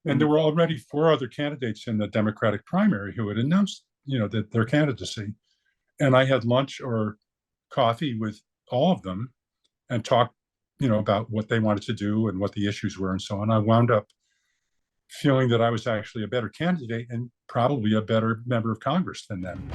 And there were already four other candidates in the Democratic primary who had announced, that their candidacy. And I had lunch or coffee with all of them and talked, about what they wanted to do and what the issues were and so on. I wound up feeling that I was actually a better candidate and probably a better member of Congress than them.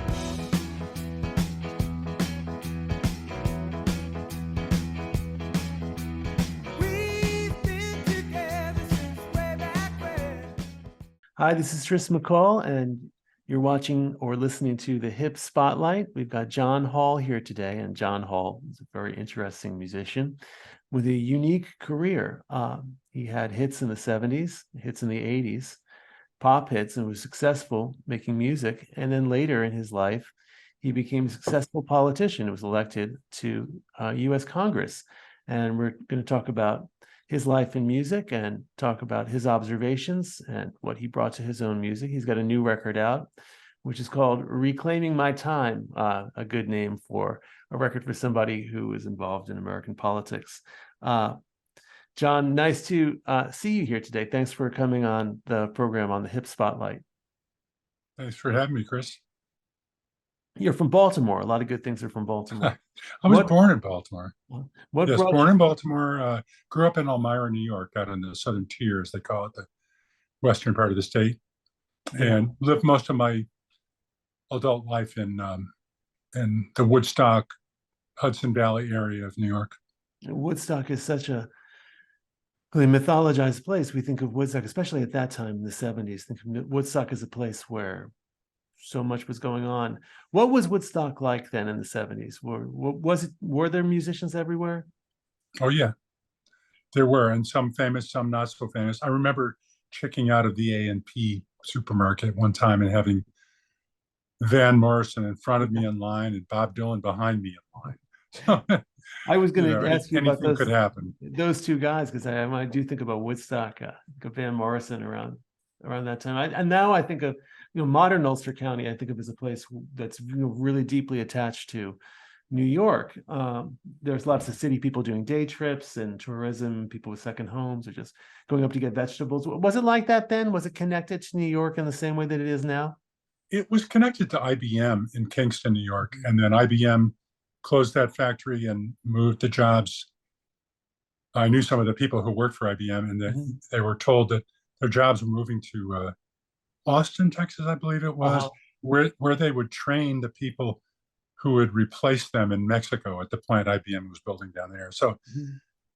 Hi, this is Tris McCall, and you're watching or listening to the Hip Spotlight. We've got John Hall here today, and John Hall is a very interesting musician with a unique career. He had hits in the 70s, hits in the 80s, pop hits, and was successful making music. And then later in his life, he became a successful politician and was elected to U.S. Congress. And we're going to talk about his life in music and talk about his observations and what he brought to his own music. He's got a new record out, which is called Reclaiming My Time, a good name for a record for somebody who is involved in American politics. John, nice to see you here today. Thanks for coming on the program on the Hip Spotlight. Thanks for having me, Chris. You're from Baltimore. A lot of good things are from Baltimore. I was born in Baltimore. What yes, brought born in Baltimore. Grew up in Elmira, New York, out in the southern tier, as they call it, the western part of the state, and lived most of my adult life in the Woodstock, Hudson Valley area of New York. Woodstock is such a really mythologized place. We think of Woodstock, especially at that time in the 70s, think of Woodstock as a place where so much was going on. What was Woodstock like then in the 70s? Were there musicians everywhere? Oh yeah, there were, and some famous, some not so famous. I remember checking out of the A&P supermarket one time and having Van Morrison in front of me in line and Bob Dylan behind me in line. So, I was going to ask you about anything could happen. Those two guys, because I do think about Woodstock, Van Morrison around that time. And now I think of modern Ulster County. I think of as a place that's really deeply attached to New York. There's lots of city people doing day trips and tourism, people with second homes or just going up to get vegetables. Was it like that then? Was it connected to New York in the same way that it is now? It was connected to IBM in Kingston, New York, and then IBM closed that factory and moved the jobs. I knew some of the people who worked for IBM, and they were told that their jobs were moving to Austin, Texas, I believe it was, where they would train the people who would replace them in Mexico at the plant IBM was building down there. So,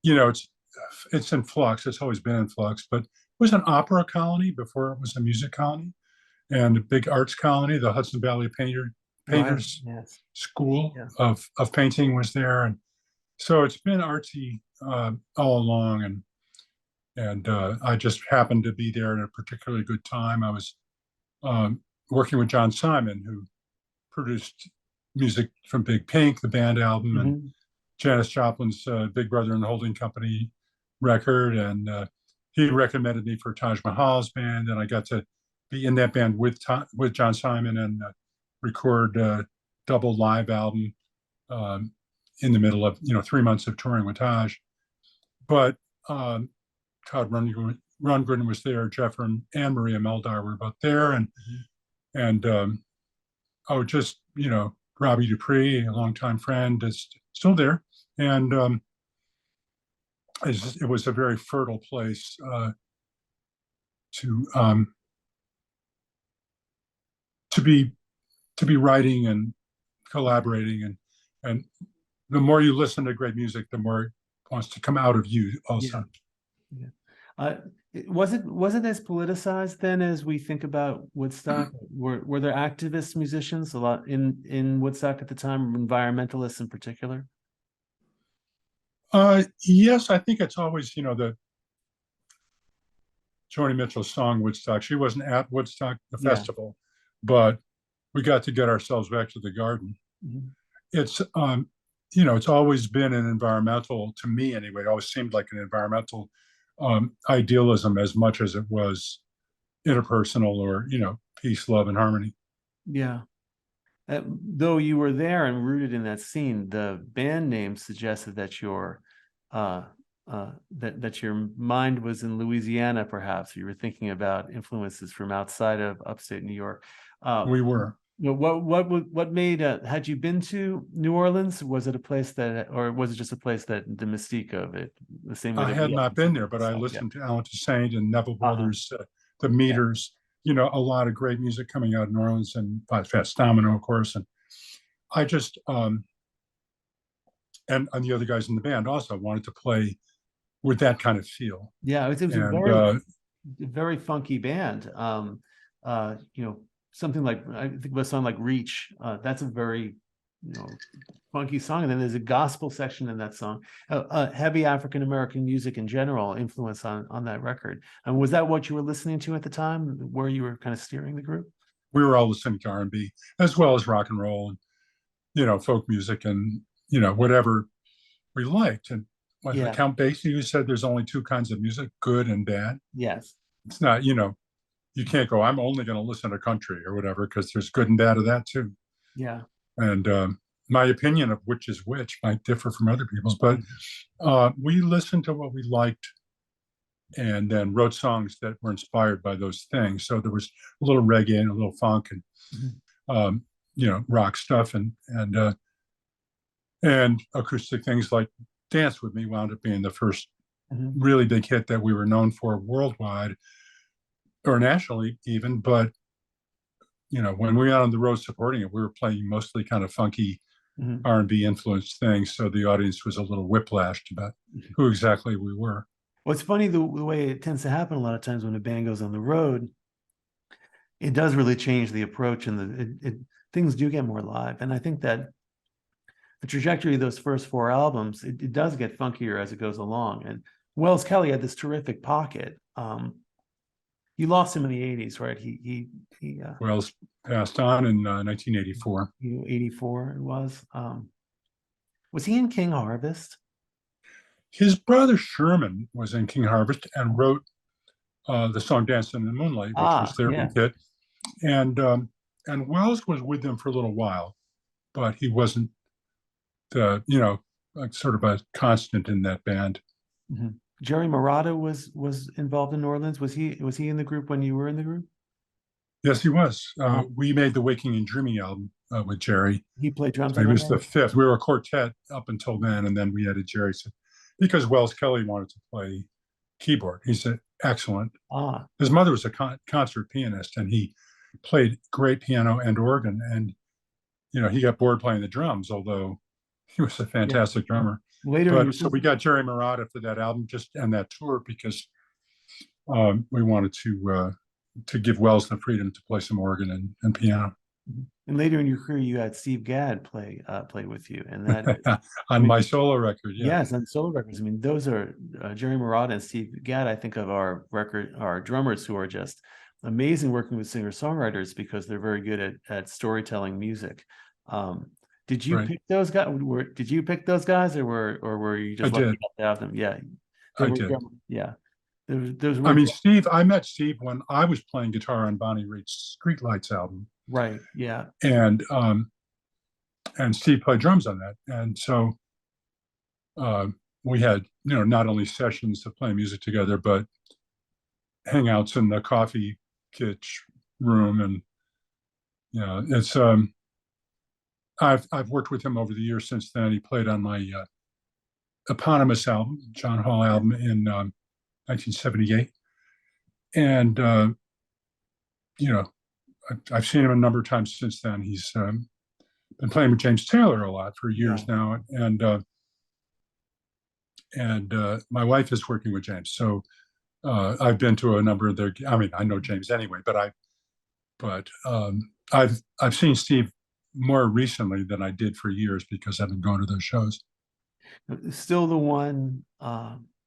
it's in flux. It's always been in flux, but it was an opera colony before it was a music colony, and a big arts colony. The Hudson Valley Painters School of Painting was there, and so it's been artsy all along. And I just happened to be there at a particularly good time. I was working with John Simon, who produced music from Big Pink, the band album, and Janis Joplin's Big Brother and the Holding Company record. And he recommended me for Taj Mahal's band, and I got to be in that band with John Simon and record a double live album in the middle of 3 months of touring with Taj. But Todd Rundgren was there, Jeff and Maria Meldar were both there, and just Robbie Dupree, a longtime friend, is still there, and it was a very fertile place to be writing and collaborating, and the more you listen to great music, the more it wants to come out of you also. Was it as politicized then as we think about Woodstock? Were there activist musicians a lot in Woodstock at the time, environmentalists in particular? Yes, I think it's always the Joni Mitchell's song Woodstock. She wasn't at Woodstock, the festival, but we got to get ourselves back to the garden. It's it's always been an environmental, to me anyway. It always seemed like an environmental idealism as much as it was interpersonal or peace, love, and harmony. Yeah. Though you were there and rooted in that scene, the band name suggested that your that your mind was in Louisiana, perhaps you were thinking about influences from outside of upstate New York. We were. What made had you been to New Orleans? Was it a place that, or was it just a place that the mystique of it, the same way I that had we not been there, but I Woodstock, yeah. listened to Alan Toussaint and Neville Uh-huh. Brothers, the Yeah. Meters, a lot of great music coming out of New Orleans, and Fats Domino, of course. And I just, and the other guys in the band also wanted to play with that kind of feel. Yeah, it was a And very funky band. Something like, I think of a song like Reach. That's a very, funky song. And then there's a gospel section in that song. Heavy African American music in general influence on that record. And was that what you were listening to at the time, where you were kind of steering the group? we were all listening to R&B as well as rock and roll and folk music and whatever we liked. And was it Count Basie who said there's only two kinds of music, good and bad? Yes. It's not, you can't go, I'm only going to listen to country or whatever, because there's good and bad of that too. Yeah. And my opinion of which is which might differ from other people's, but we listened to what we liked and then wrote songs that were inspired by those things. So there was a little reggae and a little funk and rock stuff and acoustic things like Dance With Me wound up being the first really big hit that we were known for worldwide or nationally even. But when we got on the road supporting it, we were playing mostly kind of funky R&B influenced things, so the audience was a little whiplashed about who exactly we were. Well, it's funny the way it tends to happen a lot of times when a band goes on the road. It does really change the approach, and things do get more live. And I think that the trajectory of those first four albums, it does get funkier as it goes along. And Wells Kelly had this terrific pocket. You lost him in the 80s, right? He Wells passed on in 1984. 84 it was. Was he in King Harvest? His brother Sherman was in King Harvest and wrote the song "Dancing in the Moonlight," which was their big hit. And Wells was with them for a little while, but he wasn't sort of a constant in that band. Jerry Marotta was involved in New Orleans. Was he in the group when you were in the group? Yes, he was. We made the Waking and Dreaming album with Jerry. He played drums. So he was the fifth. We were a quartet up until then, and then we added Jerry. So, because Wells Kelly wanted to play keyboard. He said, excellent. His mother was a concert pianist, and he played great piano and organ. And, he got bored playing the drums, although he was a fantastic drummer. So we got Jerry Marotta for that album and that tour because we wanted to give Wells the freedom to play some organ and piano. And later in your career, you had Steve Gadd play with you, and that on my solo record. Yes, on solo records. I mean, those are Jerry Marotta and Steve Gadd. I think of our drummers who are just amazing working with singer-songwriters because they're very good at storytelling music. Did you pick those guys? Did you pick those guys, or were you just lucky enough to have them? Yeah, I did. Yeah. Steve. I met Steve when I was playing guitar on Bonnie Raitt's Streetlights album. Right. Yeah. And Steve played drums on that, and so we had not only sessions of playing music together, but hangouts in the coffee kitchen room, and it's I've worked with him over the years since then. He played on my eponymous album, John Hall album, in 1978, and I've seen him a number of times since then. He's been playing with James Taylor a lot for years now, and my wife is working with James, so I've been to a number of their. I mean, I know James anyway, but I've seen Steve more recently than I did for years because I've been going to those shows. Still the one,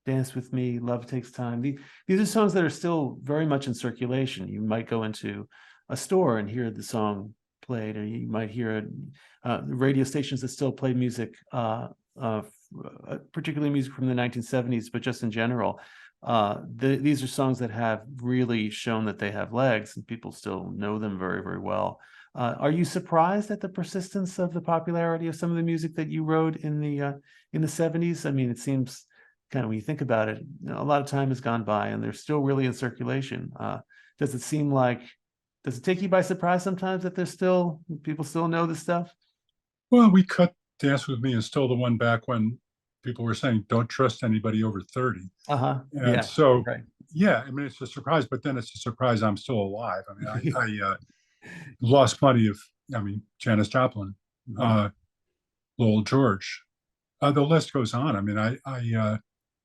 Dance With Me, Love Takes Time. These are songs that are still very much in circulation. You might go into a store and hear the song played, or you might hear radio stations that still play music, particularly music from the 1970s, but just in general. These are songs that have really shown that they have legs, and people still know them very, very well. Are you surprised at the persistence of the popularity of some of the music that you wrote in the 70s? I mean, it seems kind of when you think about it, a lot of time has gone by and they're still really in circulation. Does it seem like, does it take you by surprise sometimes that there's still, people still know this stuff? Well, we cut Dance With Me is still the one back when people were saying, don't trust anybody over 30. Uh-huh. And Yeah. so, Right. yeah, I mean, it's a surprise, but then it's a surprise I'm still alive. I mean, I lost plenty of, I mean, Janis Joplin, Mhm. uh, Lowell George. The list goes on. I mean,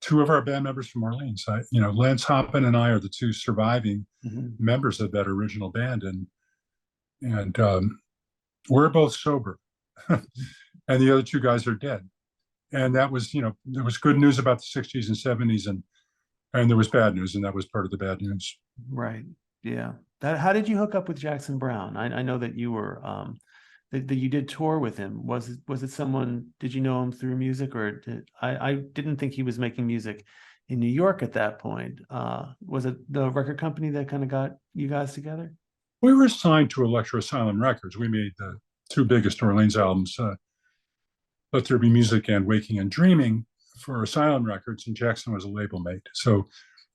two of our band members from Orleans, Lance Hoppin and I are the two surviving Mhm. members of that original band. And we're both sober. And the other two guys are dead. And that was, there was good news about the 60s and 70s, and there was bad news, and that was part of the bad news. Right. Yeah. How did you hook up with Jackson Browne? I know that you were that you did tour with him. Was it someone, did you know him through music, or I didn't think he was making music in New York at that point. Was it the record company that kind of got you guys together? We were signed to Electro Asylum Records. We made the two biggest Orleans albums, Let There Be Music and Waking and Dreaming, for Asylum Records, and Jackson was a label mate. So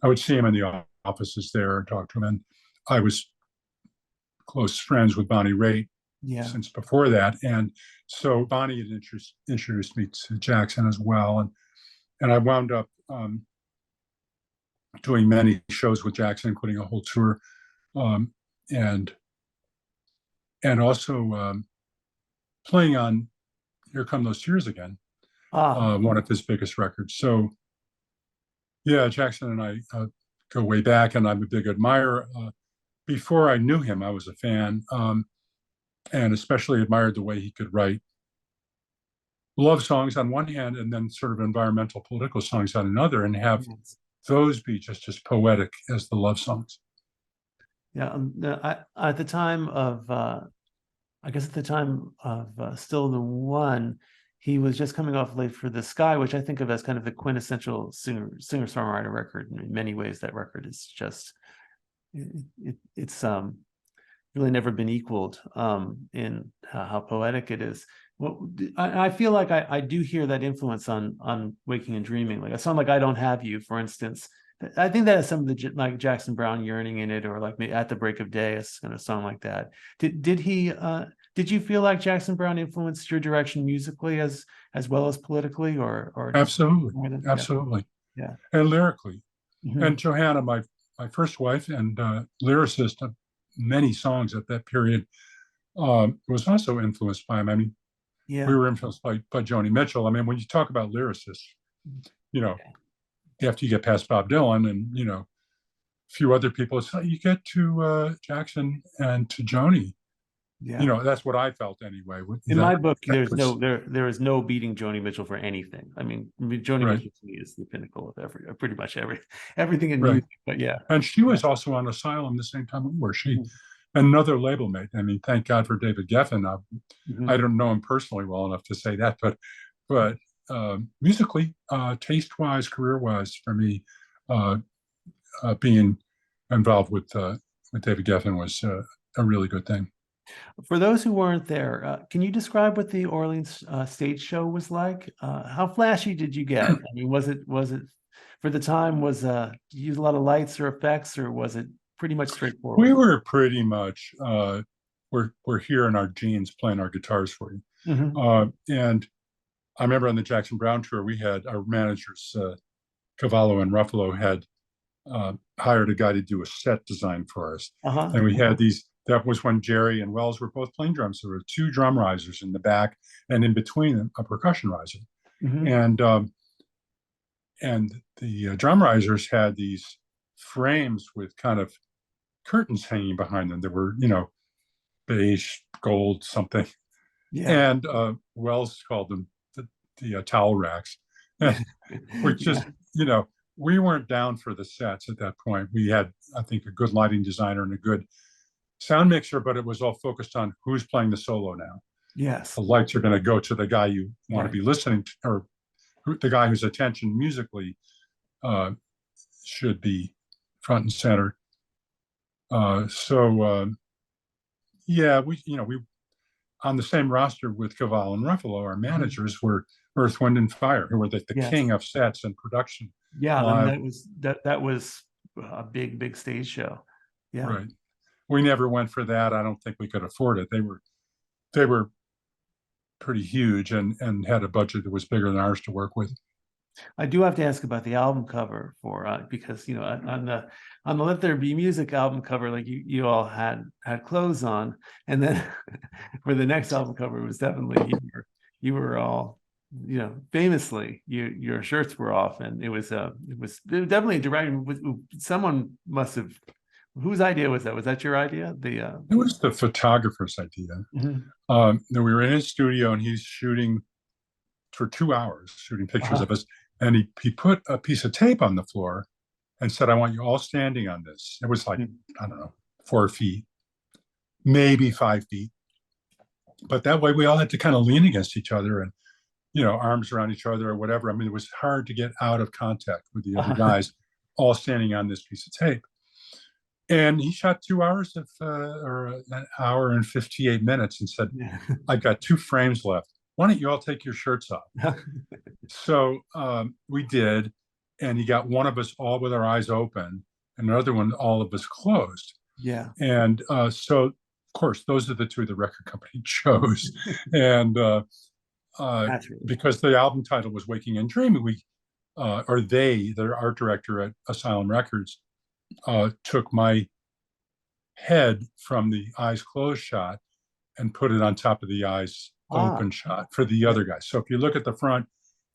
I would see him in the offices there and talk to him. And I was close friends with Bonnie Raitt Yeah. since before that. And so Bonnie had introduced me to Jackson as well. And I wound up doing many shows with Jackson, including a whole tour. Um, and and also playing on Here Come Those Tears Again, Ah, one of his biggest records. So yeah, Jackson and I go way back, and I'm a big admirer. Before I knew him, I was a fan, and especially admired the way he could write love songs on one hand, and then sort of environmental political songs on another, and have yes. those be just as poetic as the love songs. Yeah. At the time of I guess at the time of Still the One, he was just coming off Late for the Sky, which I think of as kind of the quintessential singer-songwriter record. In many ways, that record is just it's really never been equaled in how poetic it is. Well, I feel like I do hear that influence on Waking and Dreaming. Like a song like I Don't Have You, for instance. I think that has some of the like Jackson Browne yearning in it, or like At the Break of Day, a kind of song like that. Did you feel like Jackson Browne influenced your direction musically as well as politically, or just Absolutely, more than, yeah, absolutely, yeah. and lyrically. Mhm. And Johanna, my first wife and lyricist of many songs at that period, was also influenced by him. I mean, we Yeah. were influenced by Joni Mitchell. I mean, when you talk about lyricists, you know, after you get past Bob Dylan and a few other people, it's like you get to Jackson and to Joni. Yeah. That's what I felt anyway. In That my book, that there's was there is no beating Joni Mitchell for anything. I mean, Joni right, Mitchell to me is the pinnacle of pretty much everything in right. music. But yeah, And she yeah. was also on Asylum the same time we were. She Mhm. another label mate. I mean, thank God for David Geffen. I Mhm. don't know him personally well enough to say that, but musically, taste wise, career wise, for me, uh, being involved with David Geffen was a really good thing. For those who weren't there, can you describe what the Orleans stage show was like? How flashy did you get? I mean, was it for the time? Did you use a lot of lights or effects, or was it pretty much We straightforward? were pretty much we're here in our jeans playing our guitars for you. Hmm. And I remember on the Jackson Browne tour, we had our managers Cavallo and Ruffalo had hired a guy to do a set design for us, Uh-huh. and we had these. That was when Jerry and Wells were both playing drums. There were two drum risers in the back, and in between them, a percussion riser. Hmm. And the drum risers had these frames with kind of curtains hanging behind them. There were, beige, gold, something. Yeah. And Wells called them the towel racks. And we're just, Yeah. we weren't down for the sets at that point. We had, I think, a good lighting designer and a good sound mixer, but it was all focused on who's playing the solo now. Yes. The lights are going to go to the guy you want to Right. be listening to, or the guy whose attention musically uh, should be front and center. So yeah, we on the same roster with Cavall and Ruffalo, our managers were Earth, Wind, and Fire, who were the Yes. king of sets and production. Yeah, I mean, that was a big stage show. Yeah. Right. We never went for that. I don't think we could afford it. They were pretty huge and had a budget that was bigger than ours to work with. I do have to ask about the album cover because on the Let There Be Music album cover, like you all had clothes on, and then for the next album cover, it was definitely you were all, famously your shirts were off, and it was definitely directed. Someone must have. Whose idea was that? Was that your idea? It was the photographer's idea. We were in his studio and he's shooting for 2 hours, shooting pictures of us. And he put a piece of tape on the floor and said, "I want you all standing on this." It was like, I don't know, 4 feet, maybe 5 feet. But that way we all had to kind of lean against each other and, arms around each other or whatever. I mean, it was hard to get out of contact with the other guys all standing on this piece of tape. And he shot 2 hours or an hour and 58 minutes and said, "I've got 2 frames left. Why don't you all take your shirts off?" So we did. And he got one of us all with our eyes open and another one, all of us closed. Yeah. And so, of course, those are the 2 the record company chose. And because the album title was Waking and Dreaming, their art director at Asylum Records, took my head from the eyes closed shot and put it on top of the eyes open shot for the other guys. So if you look at the front,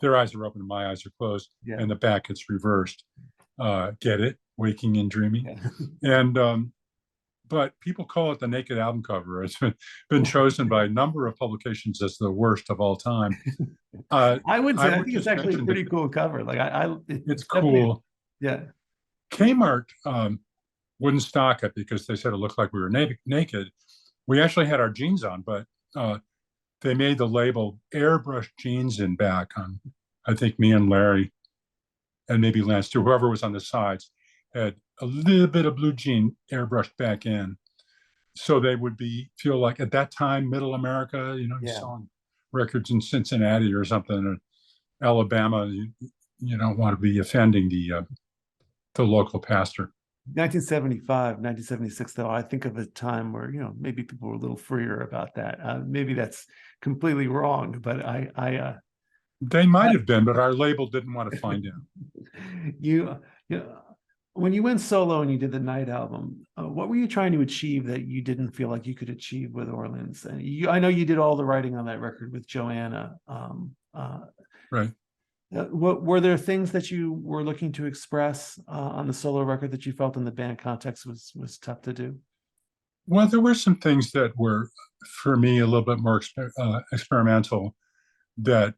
their eyes are open and my eyes are closed, and the back it's reversed. Get it? Waking and Dreaming. And but people call it the naked album cover. It's been chosen by a number of publications as the worst of all time. I would say I think it's actually a pretty cool cover. Like it's cool. Yeah. Kmart wouldn't stock it because they said it looked like we were naked. We actually had our jeans on, but they made the label airbrush jeans in back on, I think me and Larry and maybe Lance too, whoever was on the sides, had a little bit of blue jean airbrushed back in. So they would feel like at that time, middle America, you're selling records in Cincinnati or something, or Alabama, you don't want to be offending the local pastor. 1975, 1976, though, I think of a time where, maybe people were a little freer about that. Maybe that's completely wrong, but they might have been, but our label didn't want to find out. When you went solo and you did the Night album, what were you trying to achieve that you didn't feel like you could achieve with Orleans? And I know you did all the writing on that record with Joanna. Right. What were there things that you were looking to express on the solo record that you felt in the band context was tough to do? Well, there were some things that were, for me, a little bit more experimental that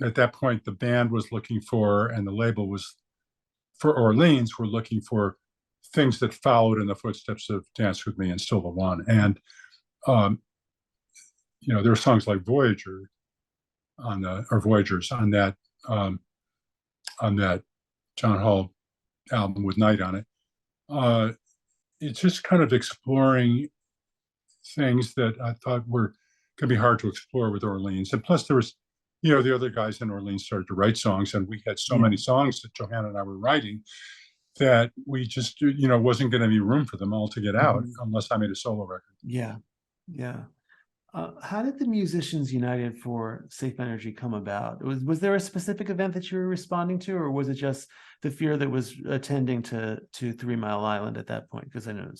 at that point the band was looking for, and the label was for Orleans were looking for things that followed in the footsteps of Dance With Me and Still the One. And, there were songs like Voyagers on that John Hall album with Night on it. It's just kind of exploring things that I thought could be hard to explore with Orleans. And plus there was, the other guys in Orleans started to write songs, and we had so many songs that Johanna and I were writing that we just, wasn't going to be room for them all to get out unless I made a solo record. Yeah. Yeah. How did the Musicians United for Safe Energy come about? Was there a specific event that you were responding to, or was it just the fear that was attending to 3 Mile Island at that point? Because I know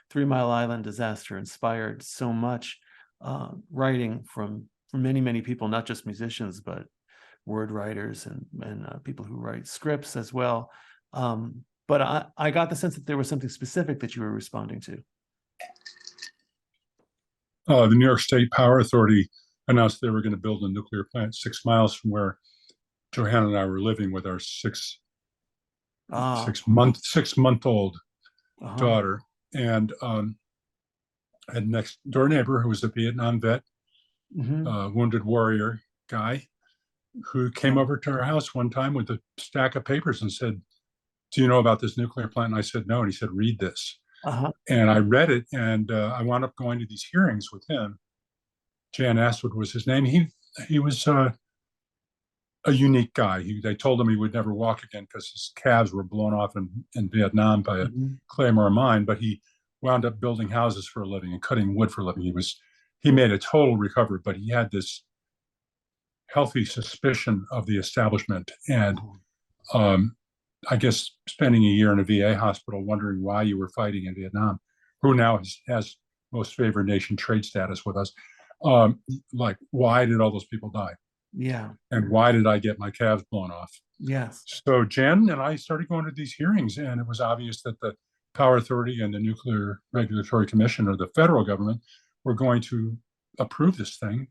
3 Mile Island disaster inspired so much writing from many people, not just musicians, but word writers and people who write scripts as well. But I got the sense that there was something specific that you were responding to. The New York State Power Authority announced they were going to build a nuclear plant 6 miles from where Johanna and I were living with our 6-month-old daughter, and a next door neighbor who was a Vietnam vet, wounded warrior guy, who came over to our house one time with a stack of papers and said, "Do you know about this nuclear plant?" And I said, "No." And he said, "Read this." And I read it, and I wound up going to these hearings with him. Jan Astwood was his name. He was a unique guy. They told him he would never walk again because his calves were blown off in Vietnam by a Claymore mine. But he wound up building houses for a living and cutting wood for a living. He made a total recovery, but he had this healthy suspicion of the establishment, and I guess spending a year in a VA hospital wondering why you were fighting in Vietnam, who now has most favored nation trade status with us. Like, why did all those people die? Yeah. And why did I get my calves blown off? Yes. So Jen and I started going to these hearings, and it was obvious that the Power Authority and the Nuclear Regulatory Commission, or the federal government, were going to approve this thing.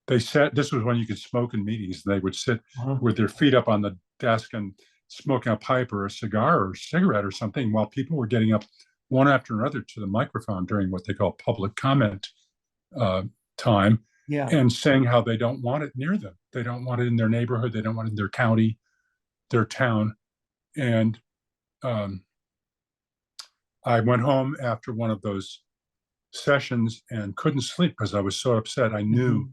They said this was when you could smoke in meetings. They would sit with their feet up on the desk and smoking a pipe or a cigar or a cigarette or something, while people were getting up one after another to the microphone during what they call public comment time, and saying how they don't want it near them. They don't want it in their neighborhood. They don't want it in their county, their town. And I went home after one of those sessions and couldn't sleep because I was so upset. I knew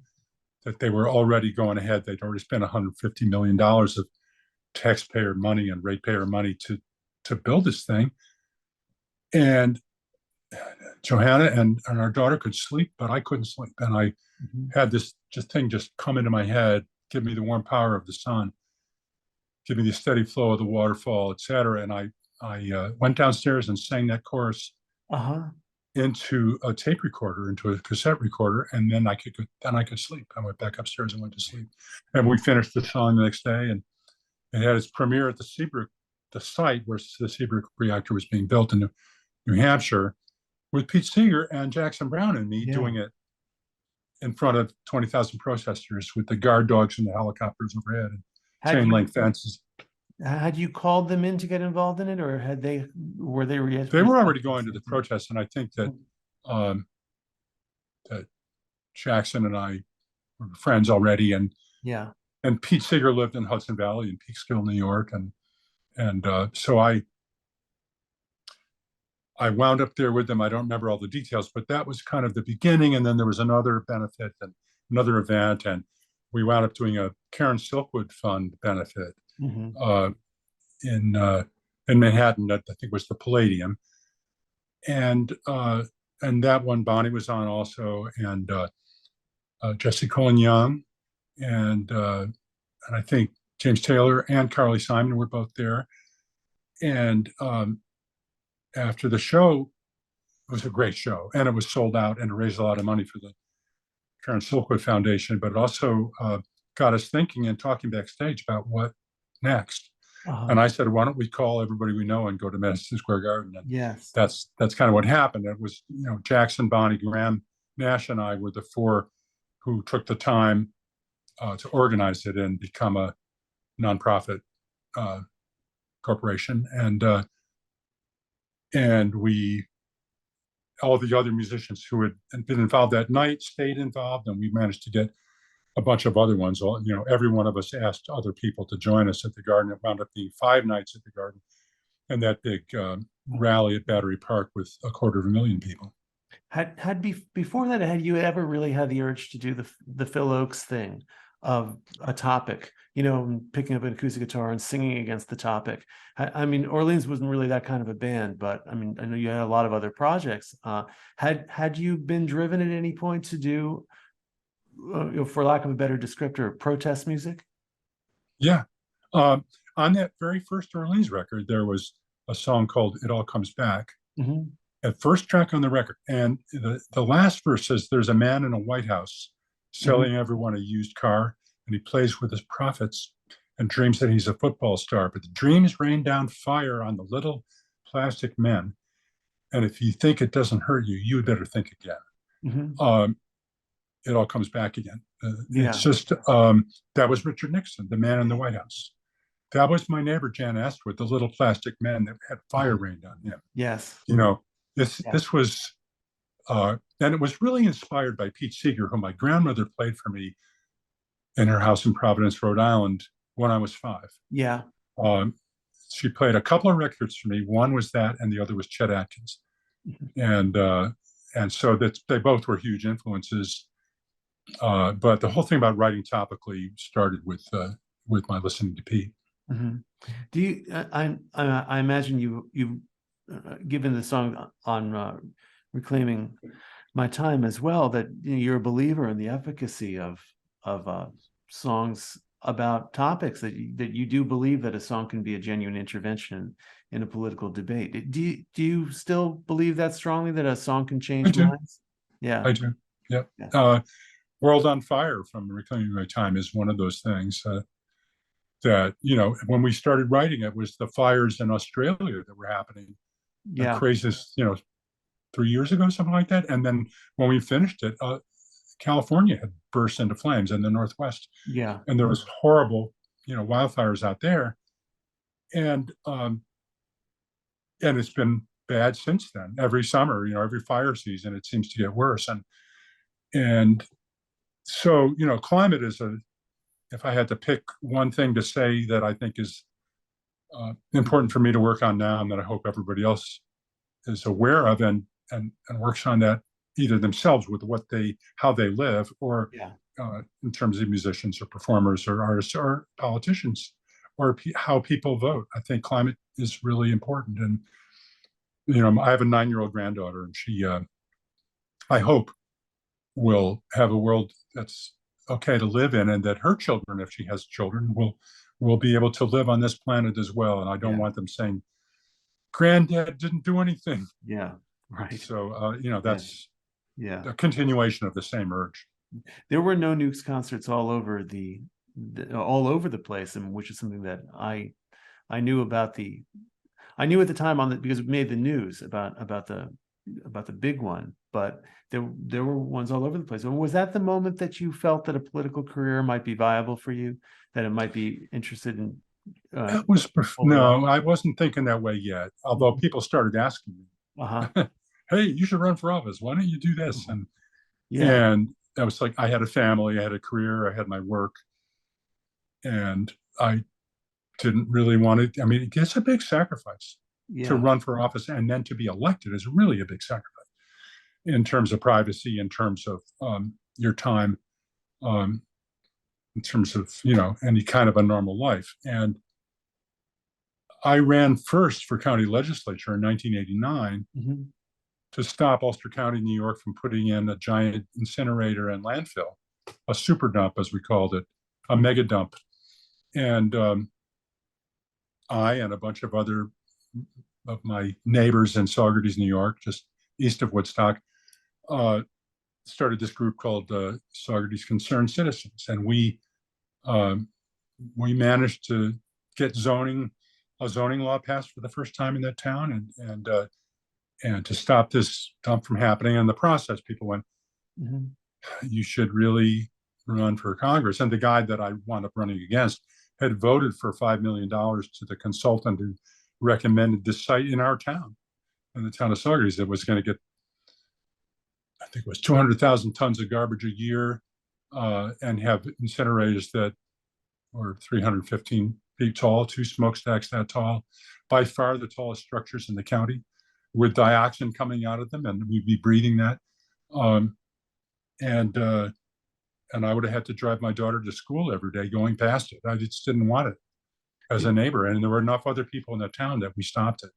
that they were already going ahead. They'd already spent $150 million of taxpayer money and ratepayer money to build this thing. And Johanna and our daughter could sleep, but I couldn't sleep. And I had this thing just come into my head, give me the warm power of the sun, give me the steady flow of the waterfall, etc. And I went downstairs and sang that chorus into a tape recorder, into a cassette recorder, and then I could sleep. I went back upstairs and went to sleep. And we finished the song the next day, and it had its premiere at the Seabrook, the site where the Seabrook reactor was being built in New Hampshire, with Pete Seeger and Jackson Browne and me doing it in front of 20,000 protesters with the guard dogs and the helicopters overhead and chain link fences. Had you called them in to get involved in it, or were they? They were already going to the protests, and I think that that Jackson and I were friends already, and Pete Seeger lived in Hudson Valley in Peekskill, New York, and so I wound up there with them. I don't remember all the details, but that was kind of the beginning. And then there was another benefit and another event, and we wound up doing a Karen Silkwood Fund benefit in Manhattan. That I think was the Palladium, and that one Bonnie was on also, and Jesse Colin Young, and I think James Taylor and Carly Simon were both there, and after the show, it was a great show, and it was sold out, and it raised a lot of money for the Karen Silkwood Foundation, but it also got us thinking and talking backstage about what next. And I said, why don't we call everybody we know and go to Madison Square Garden? And that's kind of what happened. It was, Jackson, Bonnie, Graham, Nash, and I were the four who took the time to organize it and become a nonprofit corporation. And all the other musicians who had been involved that night stayed involved, and we managed to get a bunch of other ones. Every one of us asked other people to join us at the Garden. It wound up being 5 nights at the Garden, and that big rally at Battery Park with 250,000 people. Before that, had you ever really had the urge to do the Phil Oakes thing of a topic, picking up an acoustic guitar and singing against the topic? I mean, Orleans wasn't really that kind of a band, but I mean, I know you had a lot of other projects. Had you been driven at any point to do, for lack of a better descriptor, protest music? Yeah. On that very first Orleans record, there was a song called "It All Comes Back." The first track on the record, and the last verse says, "There's a man in a White House selling everyone a used car, and he plays with his profits and dreams that he's a football star. But the dreams rain down fire on the little plastic men. And if you think it doesn't hurt you, you had better think again." It all comes back again. It's just, that was Richard Nixon, the man in the White House. That was my neighbor, Jan Astwood, the little plastic man that had fire rained on him. This was, and it was really inspired by Pete Seeger, who my grandmother played for me in her house in Providence, Rhode Island, when I was 5. She played a couple of records for me. One was that, and the other was Chet Atkins. and so that they both were huge influences. But the whole thing about writing topically started with my listening to Pete. Mm-hmm. Do you? I imagine you given the song on Reclaiming My Time as well, that you're a believer in the efficacy of songs about topics that you do believe that a song can be a genuine intervention in a political debate. Do you still believe that strongly, that a song can change minds? Yeah, I do. Yep. World on Fire from Reclaiming My Time is one of those things that, when we started writing it, was the fires in Australia that were happening. The craziest, 3 years ago, something like that. And then when we finished it, California had burst into flames in the Northwest. Yeah. And there was horrible, wildfires out there. And it's been bad since then. Every summer, every fire season, it seems to get worse. And so, climate is if I had to pick one thing to say that I think is important for me to work on now, and that I hope everybody else is aware of and works on that either themselves with how they live, or in terms of musicians or performers or artists or politicians, or how people vote. I think climate is really important. And, I have a 9-year-old granddaughter, and she, I hope, will have a world that's okay to live in, and that her children, if she has children, will be able to live on this planet as well. And I don't want them saying, "Granddad didn't do anything." Yeah, right. So that's a continuation of the same urge. There were no nukes concerts all over all over the place, and which is something that I knew about I knew at the time because it made the news about the big one, but there were ones all over the place. And was that the moment that you felt that a political career might be viable for you, that it might be interested in? No, I wasn't thinking that way yet. Although people started asking me, "Hey, you should run for office. Why don't you do this?" And I was like, I had a family, I had a career, I had my work, and I didn't really want to. I mean, it's a big sacrifice to run for office, and then to be elected is really a big sacrifice in terms of privacy, in terms of your time, in terms of any kind of a normal life. And I ran first for county legislature in 1989 to stop Ulster County, New York, from putting in a giant incinerator and landfill, a super dump, as we called it, a mega dump. And I and a bunch of other of my neighbors in Saugerties, New York, just east of Woodstock, started this group called Saugerties Concerned Citizens. And we managed to get a zoning law passed for the first time in that town, and to stop this dump from happening. In the process, people went, "You should really run for Congress." And the guy that I wound up running against had voted for $5 million to the consultant who recommended this site in our town, in the town of Saugerties, that was going to get, I think it was 200,000 tons of garbage a year, and have incinerators that were 315 feet tall, 2 smokestacks that tall, by far the tallest structures in the county, with dioxin coming out of them, and we'd be breathing that. And I would have had to drive my daughter to school every day going past it. I just didn't want it as a neighbor. And there were enough other people in the town that we stopped it.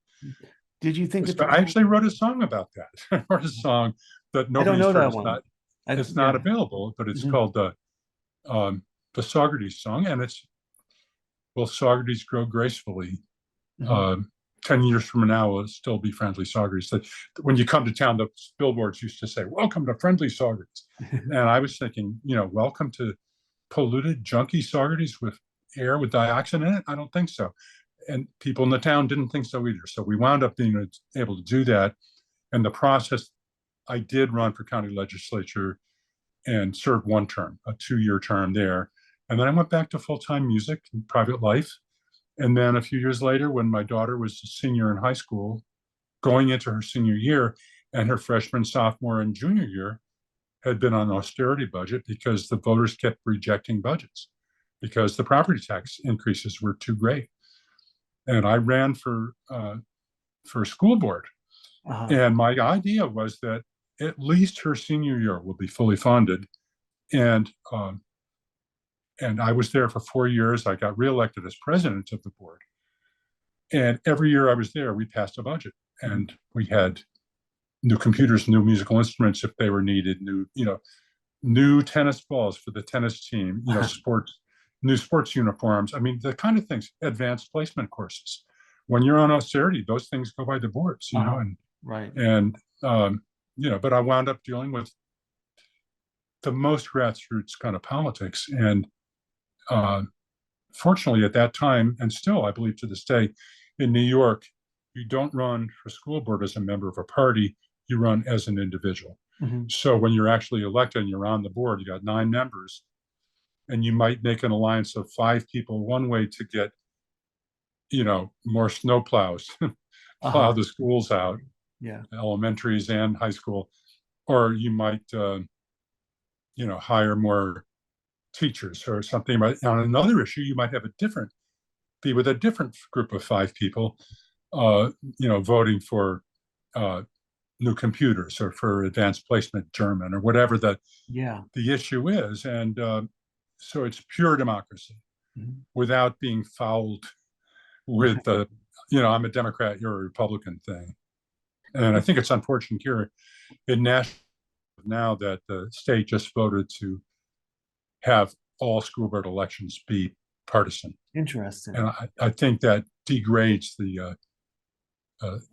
Did you think I actually wrote a song about that. I wrote a song that nobody's heard. It's not available, but it's called the Saugerties song. And it's, "Will Saugerties grow gracefully? 10 years from now, will it still be friendly Saugerties?" So when you come to town, the billboards used to say, "Welcome to friendly Saugerties." And I was thinking, welcome to polluted, junky Saugerties with air with dioxin in it? I don't think so. And people in the town didn't think so either. So we wound up being able to do that. And the process, I did run for county legislature and served one term, a 2-year term there. And then I went back to full-time music and private life. And then a few years later, when my daughter was a senior in high school, going into her senior year, and her freshman, sophomore, and junior year had been on an austerity budget because the voters kept rejecting budgets because the property tax increases were too great. And I ran for school board. And my idea was that at least her senior year will be fully funded. And I was there for 4 years. I got reelected as president of the board. And every year I was there, we passed a budget, and we had new computers, new musical instruments if they were needed, new tennis balls for the tennis team, new sports uniforms. I mean, the kind of things, advanced placement courses. When you're on austerity, those things go by the boards, and right. And but I wound up dealing with the most grassroots kind of politics. And fortunately, at that time, and still, I believe to this day, in New York, you don't run for school board as a member of a party, you run as an individual. So when you're actually elected and you're on the board, you got 9 members, and you might make an alliance of 5 people one way to get, more snow plows, plow the schools out, elementaries and high school, or you might, hire more teachers or something. But on another issue, you might have be with a different group of 5 people, voting for new computers or for advanced placement German or whatever the issue is. And so it's pure democracy without being fouled with the, I'm a Democrat, you're a Republican thing. And I think it's unfortunate here in Nashville now that the state just voted to have all school board elections be partisan. Interesting. And I think that degrades the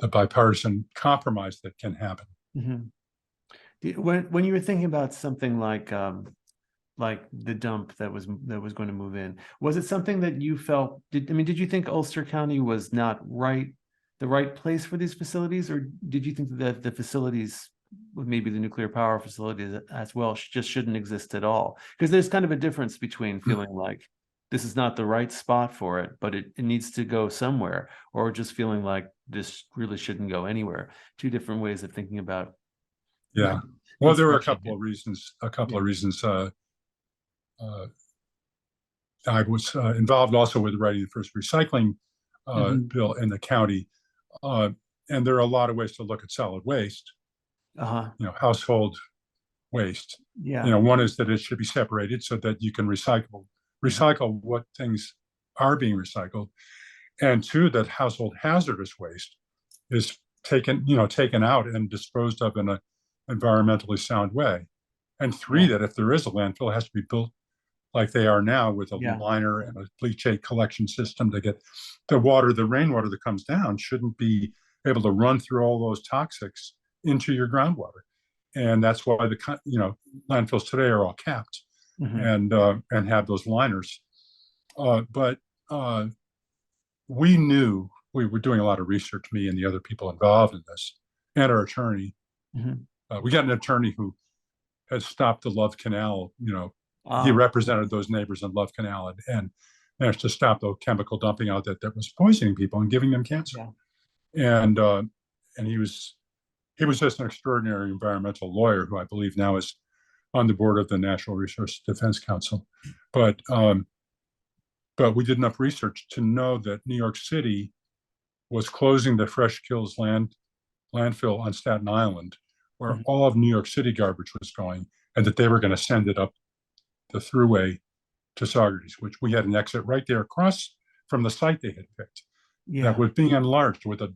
bipartisan compromise that can happen. When you were thinking about something like the dump that was going to move in, was it something that you felt? Did you think Ulster County was not the right place for these facilities, or did you think that the facilities, maybe the nuclear power facilities as well, just shouldn't exist at all? Because there's kind of a difference between feeling like this is not the right spot for it, but it needs to go somewhere, or just feeling like this really shouldn't go anywhere. 2 different ways of thinking about. Yeah. Well, there were a couple of reasons. I was involved also with writing the first recycling bill in the county. And there are a lot of ways to look at solid waste, household waste. One is that it should be separated so that you can recycle what things are being recycled. And 2, that household hazardous waste is taken out and disposed of in an environmentally sound way. And 3, that if there is a landfill, it has to be built like they are now with a liner and a leachate collection system to get the rainwater that comes down shouldn't be able to run through all those toxics into your groundwater. And that's why the landfills today are all capped and have those liners. But we knew, we were doing a lot of research, me and the other people involved in this, and our attorney. We got an attorney who had stopped the Love Canal. He represented those neighbors in Love Canal and managed to stop the chemical dumping out that was poisoning people and giving them cancer. And he was just an extraordinary environmental lawyer who I believe now is on the board of the National Resource Defense Council. But we did enough research to know that New York City was closing the Fresh Kills landfill on Staten Island, where all of New York City garbage was going, and that they were going to send it up the thruway to Saugerties, which we had an exit right there across from the site they had picked. That was being enlarged with a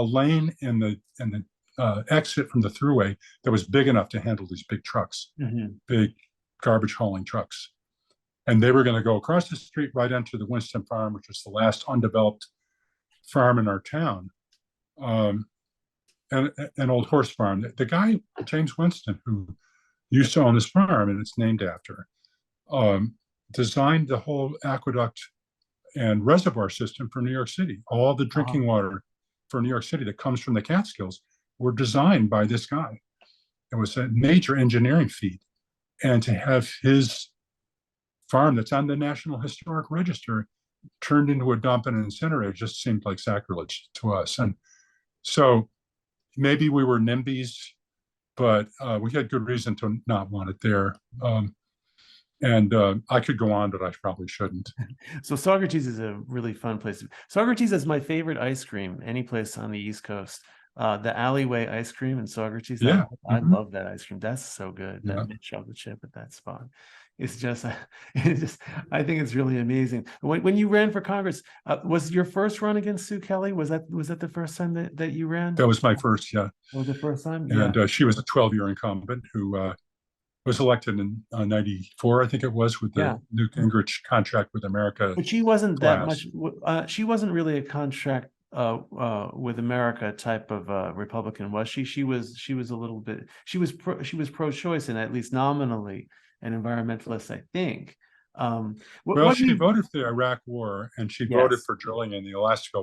lane in the exit from the thruway that was big enough to handle these big trucks, big garbage hauling trucks. And they were going to go across the street right into the Winston Farm, which was the last undeveloped farm in our town, and an old horse farm. The guy, James Winston, who used to own this farm, and it's named after, designed the whole aqueduct and reservoir system for New York City. All the drinking water for New York City that comes from the Catskills were designed by this guy. It was a major engineering feat. And to have his farm that's on the National Historic Register turned into a dump and incinerator just seemed like sacrilege to us. And so maybe we were NIMBYs, but we had good reason to not want it there. And I could go on, but I probably shouldn't. So Saugerties is a really fun place. Saugerties is my favorite ice cream, any place on the East Coast. the alleyway ice cream in Saugerties. Yeah. I love that ice cream. That's so good. Yeah. That mint chocolate chip at that spot. It's just, it's just, I think it's really amazing. When you ran for Congress, was your first run against Sue Kelly? Was that the first time that you ran? That was my first, yeah. That was the first time? And Yeah. she was a 12-year incumbent who was elected in 94, I think it was, with the Newt Gingrich contract with America. But she wasn't that much, she wasn't really a contract with America type of Republican, was she? She was a little bit, she was pro-choice and at least nominally an environmentalist, I think. Well, she voted for the Iraq War, and she voted for drilling in the Alaska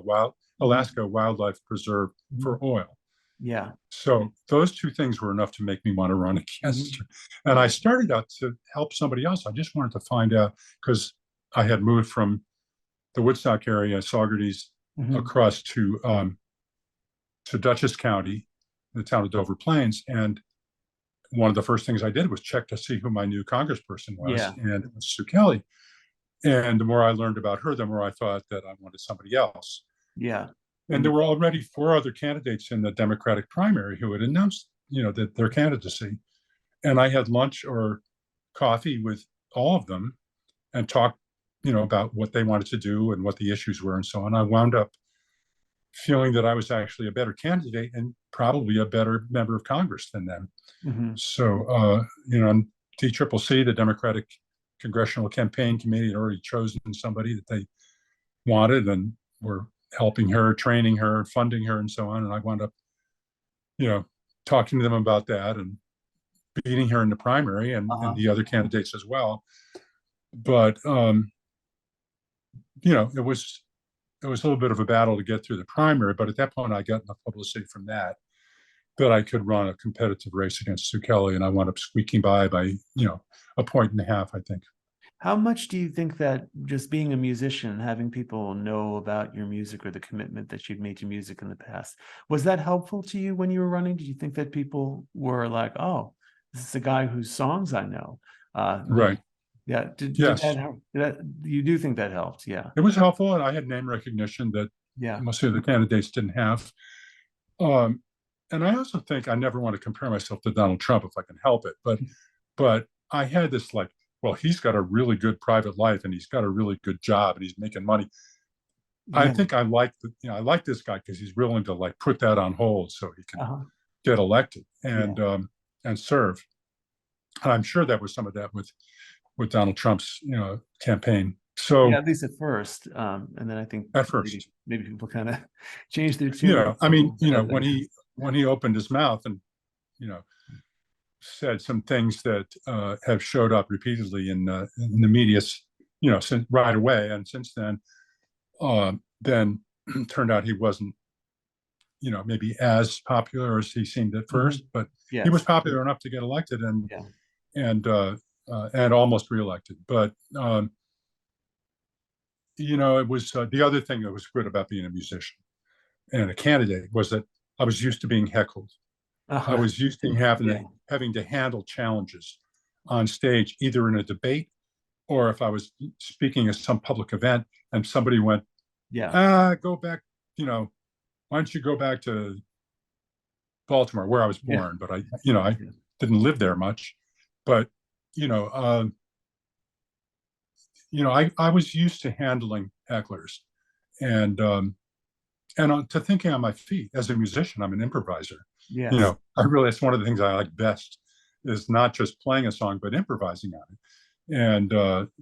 Wildlife Preserve for oil. Yeah. So those two things were enough to make me want to run against her. And I started out to help somebody else. I just wanted to find out, because I had moved from the Woodstock area, Saugerties, across to Dutchess County, the town of Dover Plains. And one of the first things I did was check to see who my new congressperson was. And it was Sue Kelly. And the more I learned about her, the more I thought that I wanted somebody else. Yeah. And there were already 4 other candidates in the Democratic primary who had announced, that their candidacy. And I had lunch or coffee with all of them and talked, about what they wanted to do and what the issues were and so on. I wound up feeling that I was actually a better candidate and probably a better member of Congress than them. So, DCCC, the Democratic Congressional Campaign Committee, had already chosen somebody that they wanted and were helping her, training her, funding her, and so on. And I wound up, talking to them about that and beating her in the primary and the other candidates as well. But, it was a little bit of a battle to get through the primary. But at that point, I got enough publicity from that I could run a competitive race against Sue Kelly. And I wound up squeaking by, a 1.5 points, I think. How much do you think that just being a musician, having people know about your music or the commitment that you'd made to music in the past, was that helpful to you when you were running? Did you think that people were like, oh, this is a guy whose songs I know? Right. Yeah. You do think that helped? Yeah. It was helpful. And I had name recognition that most of the candidates didn't have. And I also think I never want to compare myself to Donald Trump if I can help it. But I had this well, he's got a really good private life and he's got a really good job and he's making money. I think I like this guy because he's willing to put that on hold so he can get elected and serve. And I'm sure that was some of that with Donald Trump's campaign. So at least at first, and then I think at first maybe people kind of changed their tune. When he opened his mouth and said some things that have showed up repeatedly in the media, since right away, and since then turned out he wasn't, maybe as popular as he seemed at first, but he was popular enough to get elected and almost reelected. But it was the other thing that was good about being a musician and a candidate was that I was used to being heckled. I was used to having to handle challenges on stage, either in a debate or if I was speaking at some public event and somebody went, go back, why don't you go back to Baltimore, where I was born, but I didn't live there much. But, I was used to handling hecklers and to thinking on my feet. As a musician, I'm an improviser. It's one of the things I like best is not just playing a song, but improvising on it. And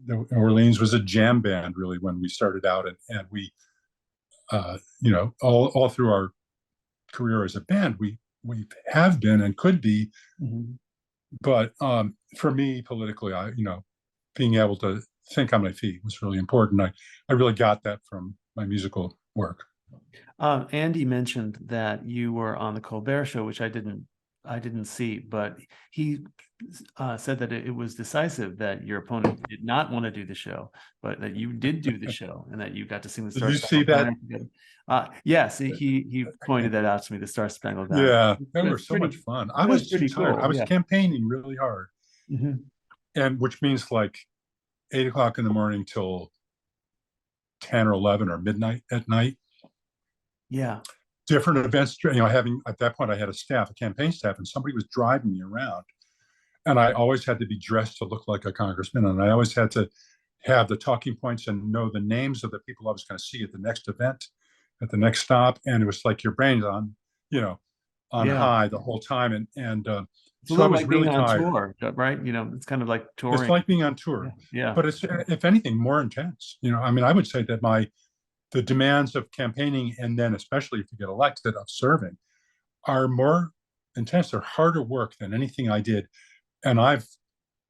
New Orleans was a jam band really when we started out, and we, all through our career as a band, we have been and could be. But for me, politically, being able to think on my feet was really important. I really got that from my musical work. Andy mentioned that you were on the Colbert Show, which I didn't see, but he said that it was decisive that your opponent did not want to do the show, but that you did do the show and that you got to sing the Star Did you see that? Yes, he pointed that out to me, the Star Spangled Banner. Yeah, they were so much fun. I was pretty tired. Cool. I was campaigning really hard, and which means 8 o'clock in the morning till 10 or 11 or midnight at night. different events. Having at that point I had a campaign staff, and somebody was driving me around, and I always had to be dressed to look like a congressman, and I always had to have the talking points and know the names of the people I was going to see at the next event, at the next stop, and it was like your brain's on, on high the whole time, and it's a so I little was like being really on tired. tour, right? It's kind of like It's touring. like being on tour, Yeah. but it's, if anything, more intense. I would say that the demands of campaigning, and then especially if you get elected, of serving, are more intense. They're harder work than anything I did, and I've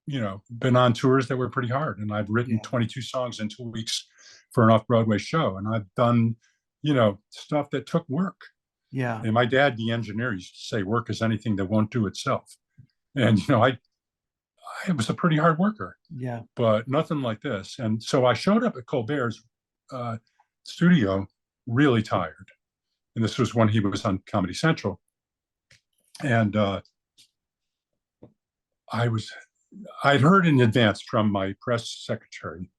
been on tours that were pretty hard, and I've written 22 songs in 2 weeks for an off-Broadway show, and I've done stuff that took work. Yeah. And my dad, the engineer, used to say work is anything that won't do itself. And I was a pretty hard worker. Yeah. But nothing like this. And so I showed up at Colbert's studio really tired, and this was when he was on Comedy Central, and I'd heard in advance from my press secretary,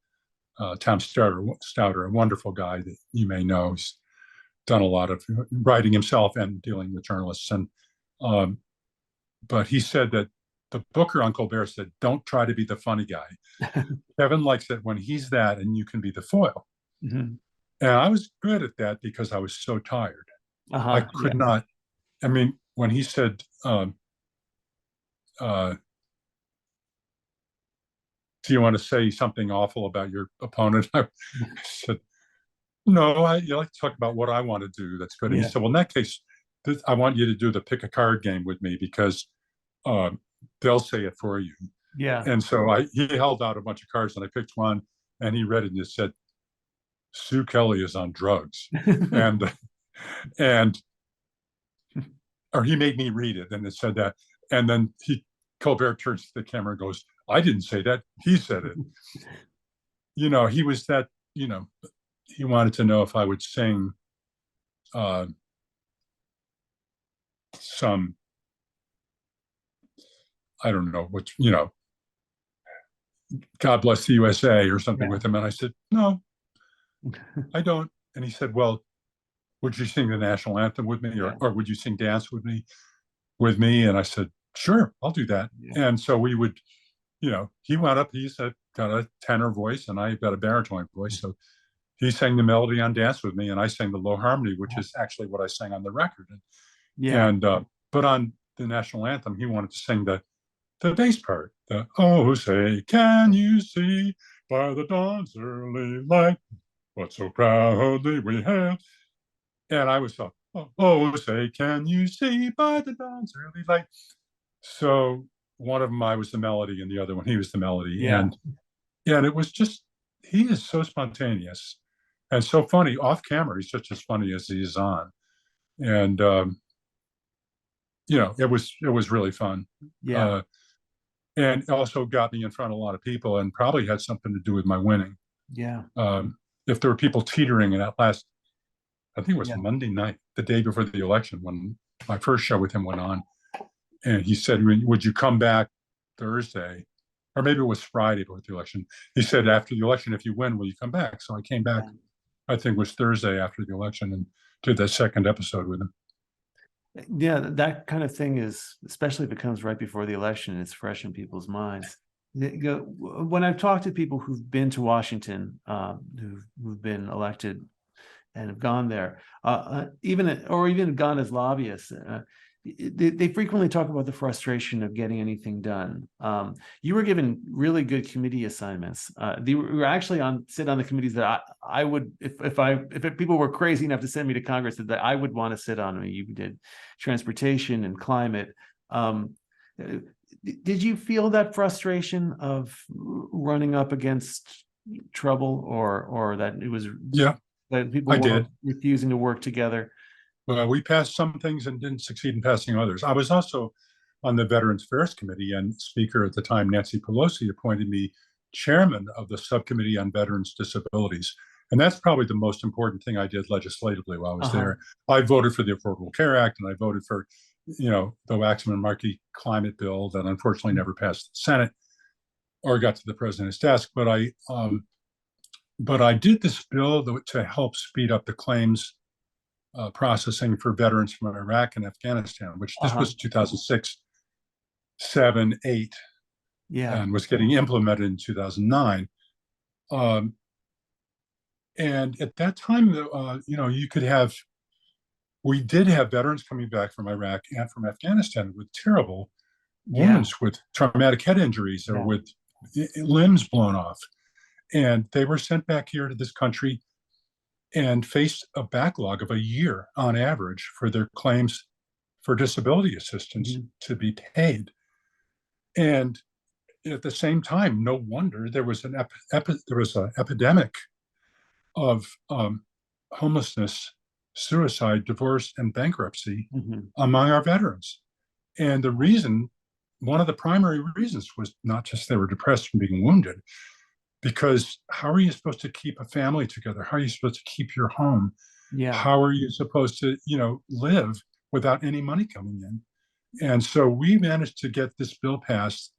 Tom Stouter, a wonderful guy that you may know. He's done a lot of writing himself and dealing with journalists. And but he said that the booker on Colbert said, "Don't try to be the funny guy." Kevin likes it when he's that, and you can be the foil. Mm-hmm. And I was good at that because I was so tired. I could not. I mean, when he said, "Do you want to say something awful about your opponent?" I said, "No, I like to talk about what I want to do. That's good." And he said, "Well, in that case, I want you to do the pick a card game with me, because they'll say it for you." Yeah. And so he held out a bunch of cards, and I picked one, and he read it, and it said, "Sue Kelly is on drugs," and or he made me read it, and it said that, and then Colbert turns to the camera and goes, "I didn't say that. He said it." He was that. He wanted to know if I would sing some, I don't know what, "God Bless the USA" or something with him. And I said, "No, I don't." And he said, "Well, would you sing the national anthem with me, or would you sing dance with me? And I said, "Sure, I'll do that." And so we would, he went up, he said, got a tenor voice, and I got a baritone voice. So he sang the melody on Dance with Me, and I sang the low harmony, which is actually what I sang on the record. But on the national anthem, he wanted to sing the bass part. The "Oh, say, can you see by the dawn's early light what so proudly we hailed?" And I was like, "Oh, say, can you see by the dawn's early light?" So one of them, I was the melody, and the other one, he was the melody. And it was just, he is so spontaneous and so funny off camera. He's just as funny as he is on. And it was really fun. And also got me in front of a lot of people, and probably had something to do with my winning. If there were people teetering in that last, I think it was Monday night, the day before the election, when my first show with him went on, and he said, "Would you come back Thursday?" Or maybe it was Friday before the election. He said, "After the election, if you win, will you come back?" So I came back, I think it was Thursday after the election, and did that second episode with him. Yeah, that kind of thing is, especially if it comes right before the election, it's fresh in people's minds. When I've talked to people who've been to Washington, who've been elected and have gone there, even gone as lobbyists, they frequently talk about the frustration of getting anything done. You were given really good committee assignments. You were actually sit on the committees that I would, if people were crazy enough to send me to Congress, that I would want to sit on. I mean, you did transportation and climate. Did you feel that frustration of running up against trouble, or that it was that people were refusing to work together? Well, we passed some things and didn't succeed in passing others. I was also on the Veterans Affairs Committee, and Speaker at the time, Nancy Pelosi, appointed me chairman of the Subcommittee on Veterans Disabilities. And that's probably the most important thing I did legislatively while I was there. I voted for the Affordable Care Act, and I voted for, the Waxman-Markey climate bill that unfortunately never passed the Senate or got to the president's desk. But I did this bill to help speed up the claims processing for veterans from Iraq and Afghanistan, which this was 2006, 7, 8, and was getting implemented in 2009. And at that time, we did have veterans coming back from Iraq and from Afghanistan with terrible wounds, with traumatic head injuries or with limbs blown off. And they were sent back here to this country and faced a backlog of a year on average for their claims for disability assistance to be paid. And at the same time, no wonder there was an epidemic of homelessness, suicide, divorce, and bankruptcy among our veterans. And one of the primary reasons was not just they were depressed from being wounded, because how are you supposed to keep a family together? How are you supposed to keep your home? How are you supposed to, live without any money coming in? And so we managed to get this bill passed,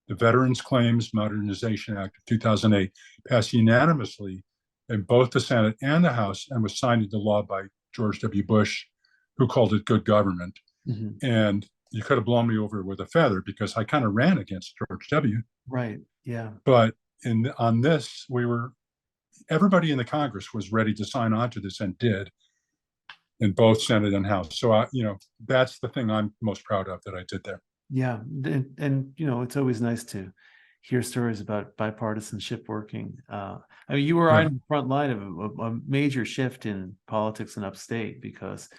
the Veterans Claims Modernization Act of 2008, passed unanimously in both the Senate and the House, and was signed into law by George W. Bush, who called it good government. And you could have blown me over with a feather because I kind of ran against George W. Right. Yeah. But on this, everybody in the Congress was ready to sign on to this and did, in both Senate and House. So that's the thing I'm most proud of that I did there. Yeah, and it's always nice to hear stories about bipartisanship working. I mean, you were on the front line of a major shift in politics in upstate, because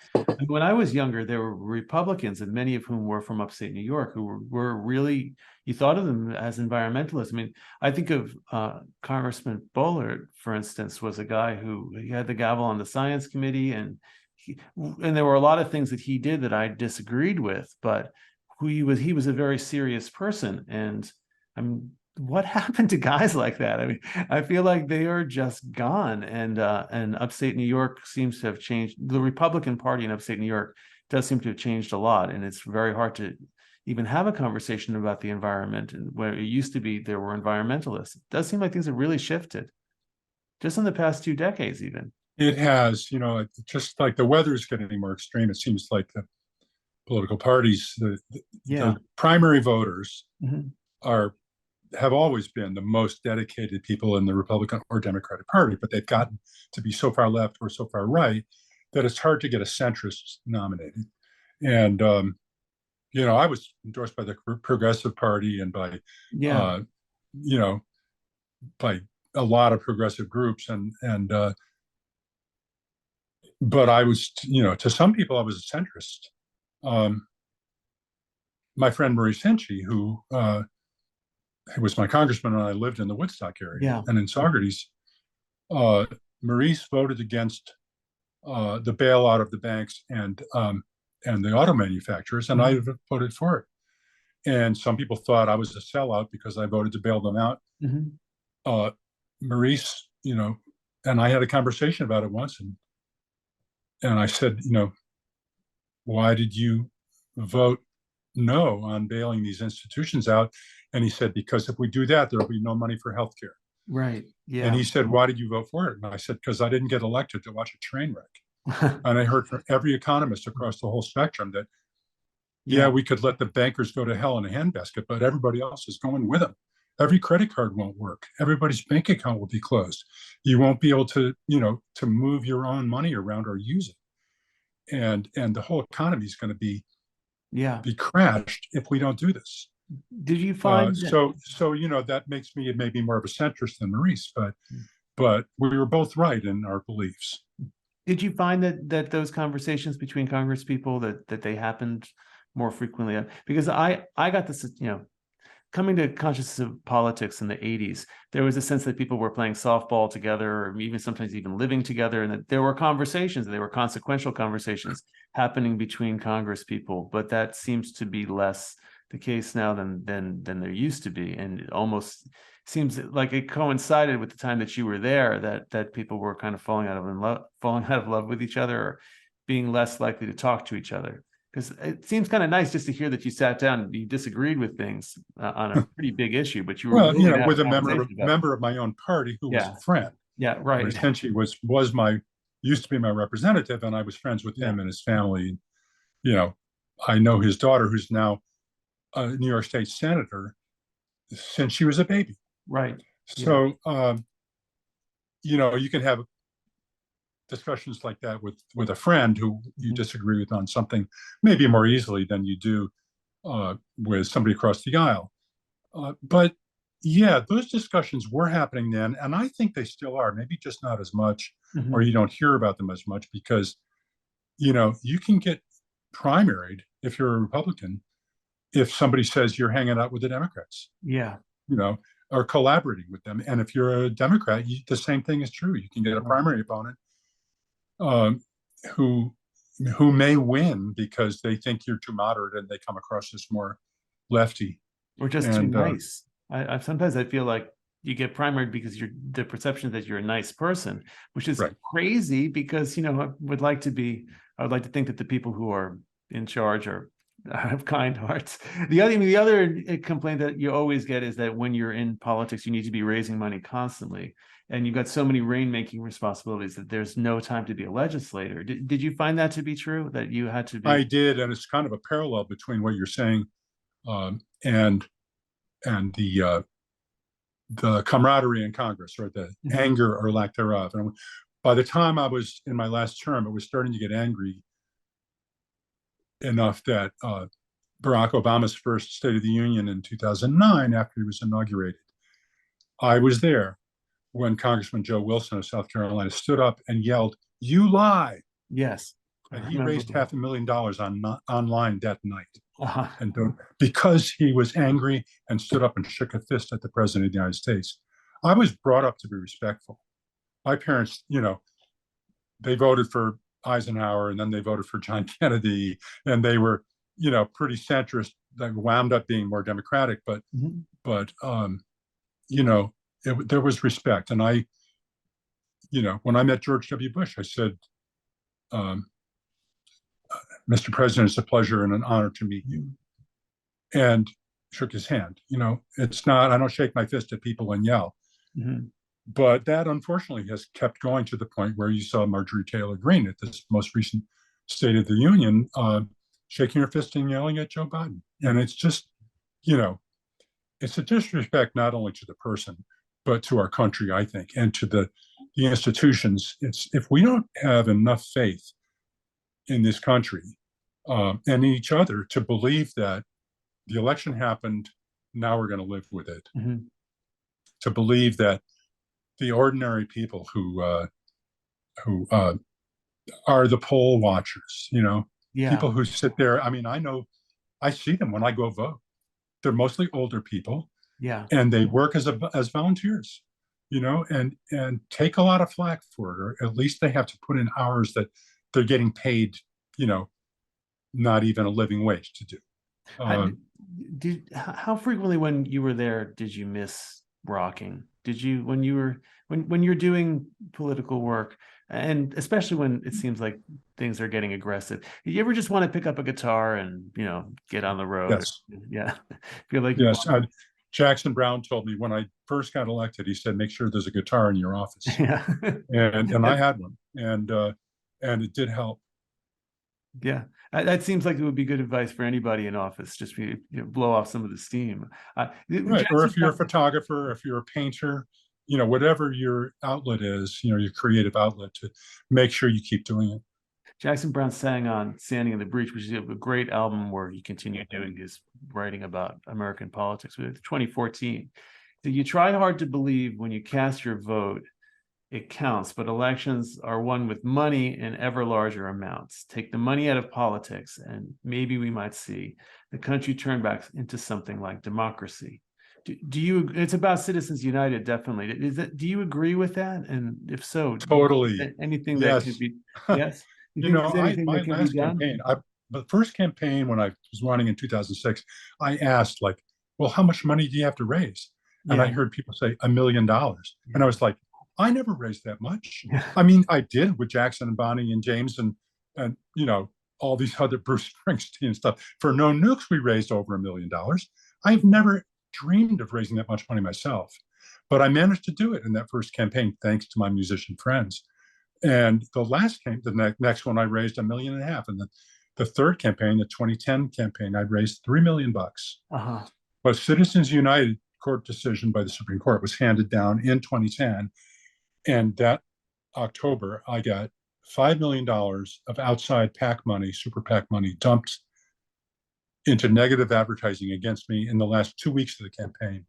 when I was younger, there were Republicans, and many of whom were from upstate New York, who were really, you thought of them as environmentalists. I mean, I think of Congressman Bullard, for instance, was a guy who he had the gavel on the science committee, and there were a lot of things that he did that I disagreed with, but he was a very serious person. And what happened to guys like that? I mean, I feel like they are just gone. And upstate New York seems to have changed. The Republican Party in upstate New York does seem to have changed a lot, and it's very hard to even have a conversation about the environment. And where it used to be, there were environmentalists. It does seem like things have really shifted, just in the past 2 decades, even. It has, just like the weather is getting more extreme. It seems like the political parties, the primary voters have always been the most dedicated people in the Republican or Democratic Party, but they've gotten to be so far left or so far right that it's hard to get a centrist nominated. And I was endorsed by the Progressive Party and by by a lot of progressive groups, but I was, to some people, I was a centrist. My friend Maurice Henchy, who was my congressman, and I lived in the Woodstock area and in Saugerties, Maurice voted against the bailout of the banks and the auto manufacturers, and I voted for it. And some people thought I was a sellout because I voted to bail them out. Maurice, and I had a conversation about it once, and I said, why did you vote no on bailing these institutions out? And he said, because if we do that, there'll be no money for healthcare. Right. Yeah. And he said, why did you vote for it? And I said, because I didn't get elected to watch a train wreck. And I heard from every economist across the whole spectrum that, we could let the bankers go to hell in a handbasket, but everybody else is going with them. Every credit card won't work. Everybody's bank account will be closed. You won't be able to, to move your own money around or use it. And the whole economy is going to be crashed if we don't do this. Did you find so that makes me maybe more of a centrist than Maurice, but we were both right in our beliefs. Did you find that those conversations between Congress people that they happened more frequently? Because I got this, coming to consciousness of politics in the 80s, there was a sense that people were playing softball together, or even sometimes even living together, and that there were conversations, they were consequential conversations happening between Congress people. But that seems to be less the case now than there used to be, and it almost seems like it coincided with the time that you were there, that people were kind of falling out of love with each other, or being less likely to talk to each other. Because it seems kind of nice just to hear that you sat down and you disagreed with things on a pretty big issue, but you were with a member of my own party who was a friend. Yeah, right. Essentially was my used to be my representative, and I was friends with Yeah. him and his family. You know, I know his daughter, who's now a New York State senator, since she was a baby. Right. Yeah. So, you can have discussions like that with a friend who you disagree with on something maybe more easily than you do with somebody across the aisle. But yeah, those discussions were happening then, and I think they still are. Maybe just not as much, or you don't hear about them as much because you can get primaried if you're a Republican if somebody says you're hanging out with the Democrats. Yeah. You know, or collaborating with them. And if you're a Democrat, the same thing is true. You can get a primary opponent um, who who may win because they think you're too moderate and they come across as more lefty or just too and nice. I sometimes I feel like you get primaried because you're the perception that you're a nice person, which is right. crazy because I would like to think that the people who are in charge are have kind hearts. The other complaint that you always get is that when you're in politics, you need to be raising money constantly, and you've got so many rainmaking responsibilities that there's no time to be a legislator. Did you find that to be true? That you had to be? I did, and it's kind of a parallel between what you're saying and the camaraderie in Congress, or the anger or lack thereof. And by the time I was in my last term, it was starting to get angry enough that Barack Obama's first State of the Union in 2009, after he was inaugurated, I was there when Congressman Joe Wilson of South Carolina stood up and yelled, "You lie!" Yes, And he raised $500,000 on online that night. Uh-huh. And because he was angry and stood up and shook a fist at the president of the United States. I was brought up to be respectful. My parents, they voted for Eisenhower, and then they voted for John Kennedy, and they were, pretty centrist. They wound up being more democratic, but there was respect. And when I met George W. Bush, I said, "Mr. President, it's a pleasure and an honor to meet you," and shook his hand. It's not, I don't shake my fist at people and yell. But that unfortunately has kept going to the point where you saw Marjorie Taylor Greene at this most recent State of the Union shaking her fist and yelling at Joe Biden. And it's just, it's a disrespect not only to the person, but to our country, I think, and to the institutions. It's if we don't have enough faith in this country and each other to believe that the election happened, now we're going to live with it. To believe that the ordinary people who are the poll watchers, people who sit there. I mean, I see them when I go vote. They're mostly older people, and they work as volunteers, and take a lot of flack for it, or at least they have to put in hours that they're getting paid, not even a living wage to do. How frequently when you were there did you miss rocking? Did you when you're doing political work, and especially when it seems like things are getting aggressive, do you ever just want to pick up a guitar and get on the road? Yes. Yeah. Feel like yes. Jackson Brown told me when I first got elected, he said, "Make sure there's a guitar in your office." Yeah. and I had one, and it did help. Yeah, that seems like it would be good advice for anybody in office. Just blow off some of the steam. Right. Or if you're a photographer, if you're a painter, whatever your outlet is, your creative outlet, to make sure you keep doing it. Jackson Brown sang on "Standing in the Breach," which is a great album where he continued doing his writing about American politics. With 2014, so you try hard to believe when you cast your vote it counts, but elections are won with money in ever larger amounts. Take the money out of politics, and maybe we might see the country turn back into something like democracy. Do you? It's about Citizens United, definitely. Do you agree with that? And if so, totally. Anything yes. that could be? Yes. My last campaign, the first campaign when I was running in 2006, I asked, like, well, how much money do you have to raise? And I heard people say $1 million, and I was like, I never raised that much. I mean, I did with Jackson and Bonnie and James and all these other Bruce Springsteen stuff. For No Nukes, we raised over $1 million. I've never dreamed of raising that much money myself, but I managed to do it in that first campaign thanks to my musician friends. And the next one I raised $1.5 million. And the third campaign, the 2010 campaign, I'd raised $3 million. Uh-huh. But Citizens United court decision by the Supreme Court was handed down in 2010. And that October, I got $5 million of outside PAC money, super PAC money, dumped into negative advertising against me in the last 2 weeks of the campaign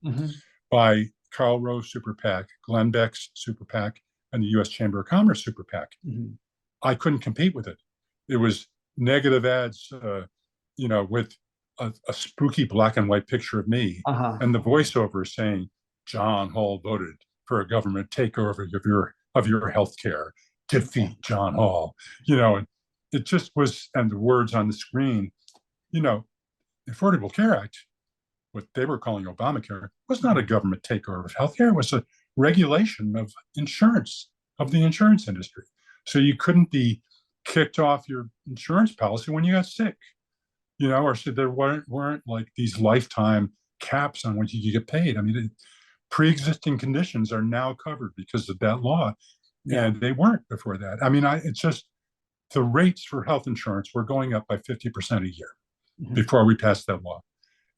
by Karl Rove Super PAC, Glenn Beck's Super PAC, and the U.S. Chamber of Commerce Super PAC. I couldn't compete with it. It was negative ads, with a spooky black and white picture of me, and the voiceover saying, "John Hall voted for a government takeover of your health care. Defeat John Hall." And it just was, and the words on the screen, the Affordable Care Act, what they were calling Obamacare, was not a government takeover of healthcare. It was a regulation of insurance, of the insurance industry. So you couldn't be kicked off your insurance policy when you got sick, or so there weren't like these lifetime caps on what you could get paid. I mean, pre-existing conditions are now covered because of that law, and they weren't before that. I mean, it's just the rates for health insurance were going up by 50% a year before we passed that law.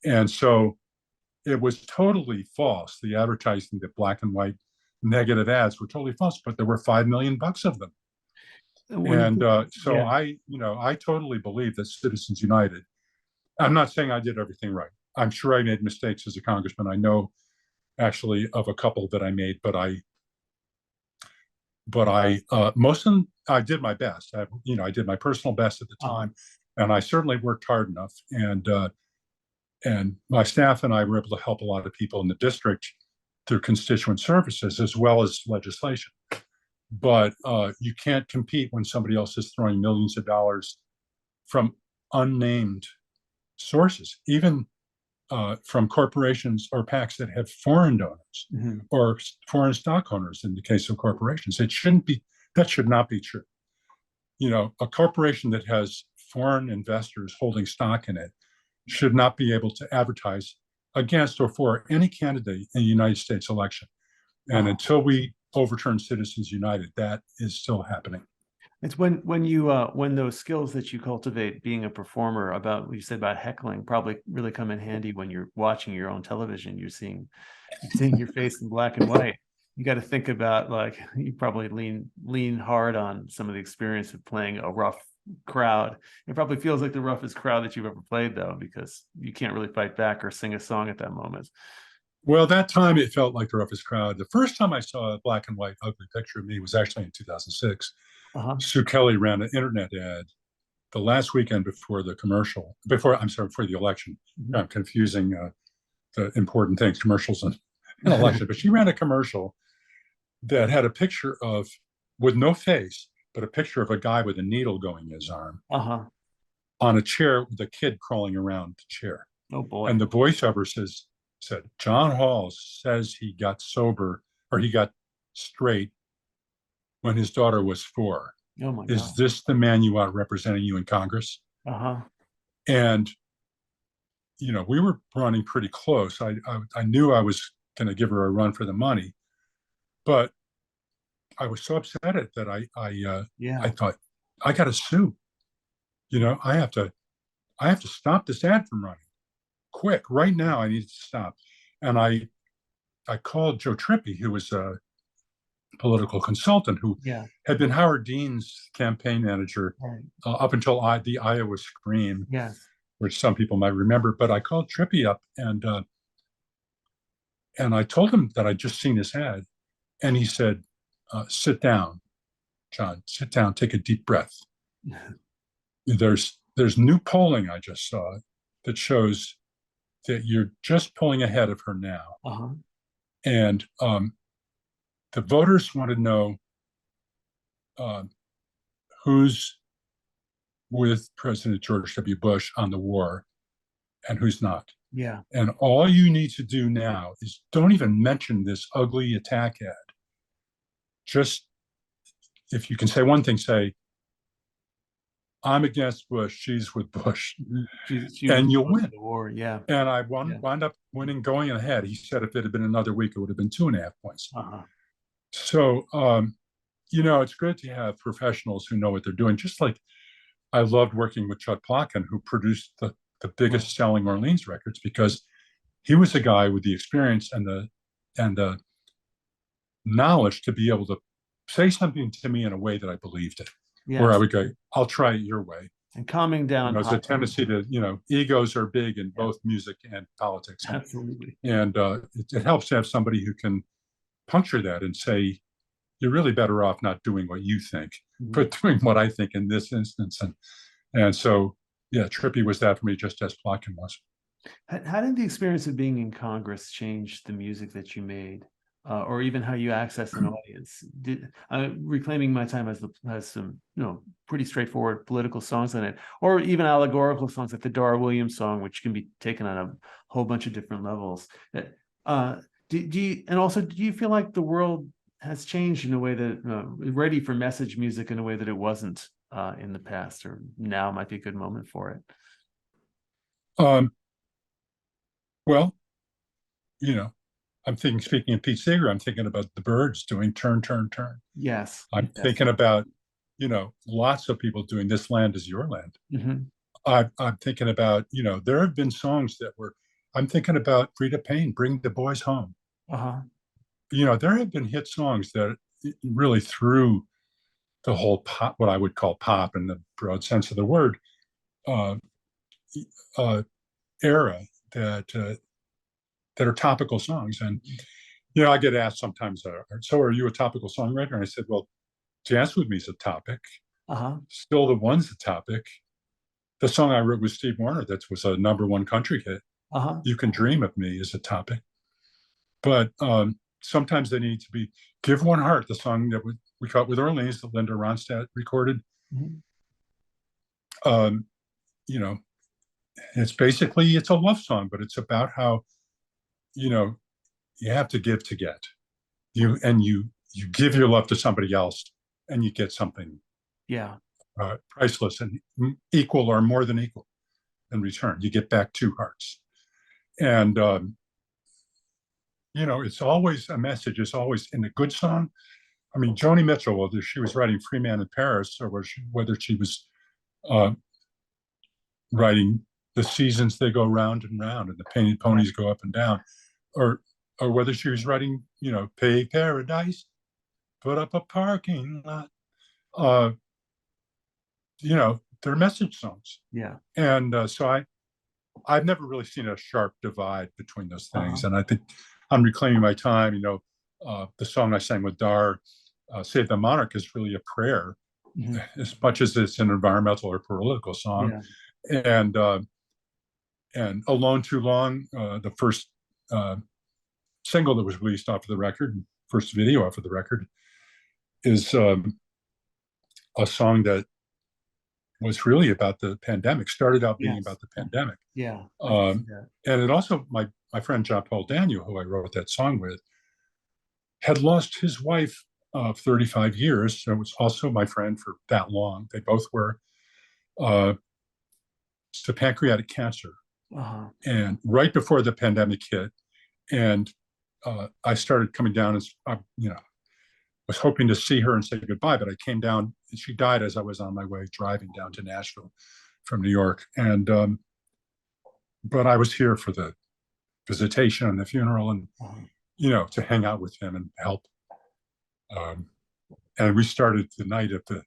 And so it was totally false. The advertising, the black and white negative ads were totally false, but there were $5 million of them. I totally believe that Citizens United, I'm not saying I did everything right. I'm sure I made mistakes as a congressman. I know actually of a couple that I made, but most of them, I did my best. I did my personal best at the time, and I certainly worked hard enough. And my staff and I were able to help a lot of people in the district through constituent services as well as legislation. But you can't compete when somebody else is throwing millions of dollars from unnamed sources, even from corporations or PACs that have foreign donors or foreign stock owners in the case of corporations. That should not be true. A corporation that has foreign investors holding stock in it should not be able to advertise against or for any candidate in the United States election. And until we overturn Citizens United, that is still happening. It's when those skills that you cultivate being a performer, about what you said about heckling, probably really come in handy when you're watching your own television. You're seeing your face in black and white. You got to think about, like, you probably lean hard on some of the experience of playing a rough crowd. It probably feels like the roughest crowd that you've ever played, though, because you can't really fight back or sing a song at that moment. Well, that time it felt like the roughest crowd. The first time I saw a black and white ugly picture of me was actually in 2006. Sue Kelly ran an internet ad the last weekend before the election. I'm confusing the important things, commercials and election. But she ran a commercial that had a picture with no face, but a picture of a guy with a needle going in his arm on a chair with a kid crawling around the chair. Oh, boy. And the voiceover said, "John Hall says he got sober, or he got straight when his daughter was 4. Oh, my God. Is this the man you want representing you in Congress?" And, we were running pretty close. I knew I was going to give her a run for the money, but I was so upset at that I thought, I got to sue. I have to stop this ad from running. Quick, right now, I need to stop. And I called Joe Trippi, who was a political consultant who had been Howard Dean's campaign manager up until the Iowa Scream, which some people might remember. But I called Trippi up and I told him that I'd just seen this ad, and he said, "Sit down, John. Sit down. Take a deep breath. There's new polling I just saw that shows that you're just pulling ahead of her now, and the voters want to know who's with President George W. Bush on the war and who's not. And all you need to do now is don't even mention this ugly attack ad. Just, if you can say one thing, say, I'm against Bush, she's with Bush, and you'll win. The war, And I wound up winning, going ahead. He said if it had been another week, it would have been 2.5 points. So, it's good to have professionals who know what they're doing. Just like I loved working with Chet Plotkin, who produced the biggest selling Orleans records, because he was a guy with the experience and the knowledge to be able to say something to me in a way that I believed it, where I would go, I'll try it your way. And calming down. There's a tendency to, egos are big in both music and politics. Absolutely. And it helps to have somebody who can puncture that and say, you're really better off not doing what you think, but doing what I think in this instance. And so, yeah, Trippy was that for me, just as Plotkin was. How did the experience of being in Congress change the music that you made, or even how you access an audience? Reclaiming My Time has some, pretty straightforward political songs in it, or even allegorical songs like the Dara Williams song, which can be taken on a whole bunch of different levels. Do you feel like the world has changed in a way that ready for message music in a way that it wasn't in the past, or now might be a good moment for it? Well, I'm speaking of Pete Seeger, I'm thinking about the Byrds doing Turn, Turn, Turn. Yes. I'm thinking about, lots of people doing This Land Is Your Land. Mm-hmm. I'm thinking about, there have been songs I'm thinking about Frida Payne, Bring the Boys Home. Uh-huh. There have been hit songs that really threw the whole pop, what I would call pop in the broad sense of the word, era that are topical songs. And I get asked sometimes, so are you a topical songwriter? And I said, well, Dance With Me is a topic. Still the One's a topic. The song I wrote with Steve Wariner that was a #1 country hit, You Can Dream of Me, is a topic. But sometimes they need to be Give One Heart, the song that we got with Orleans that Linda Ronstadt recorded. It's a love song, but it's about how you have to give to get. You give your love to somebody else, and you get something priceless and equal or more than equal in return. You get back 2 hearts. And it's always a message. Is always in a good song. I mean, Joni Mitchell, whether she was writing Free Man in Paris or whether she was writing The Seasons They Go Round and Round and the Painted Ponies Go Up and Down, or whether she was writing, Pay Paradise, Put Up a Parking Lot. They're message songs. Yeah. And so I've never really seen a sharp divide between those things. And I think on Reclaiming My Time, the song I sang with Dar, Save the Monarch, is really a prayer, as much as it's an environmental or political song. And Alone Too Long, the first single that was released off of the record, first video off of the record, is a song that was really about the pandemic, started out being about the pandemic. And it also, my friend John Paul Daniel, who I wrote that song with, had lost his wife of 35 years. And was also my friend for that long. They both were to pancreatic cancer. And right before the pandemic hit, and I started coming down and, was hoping to see her and say goodbye, but I came down and she died as I was on my way driving down to Nashville from New York. And, but I was here for the visitation and the funeral and, to hang out with him and help. And we started the night after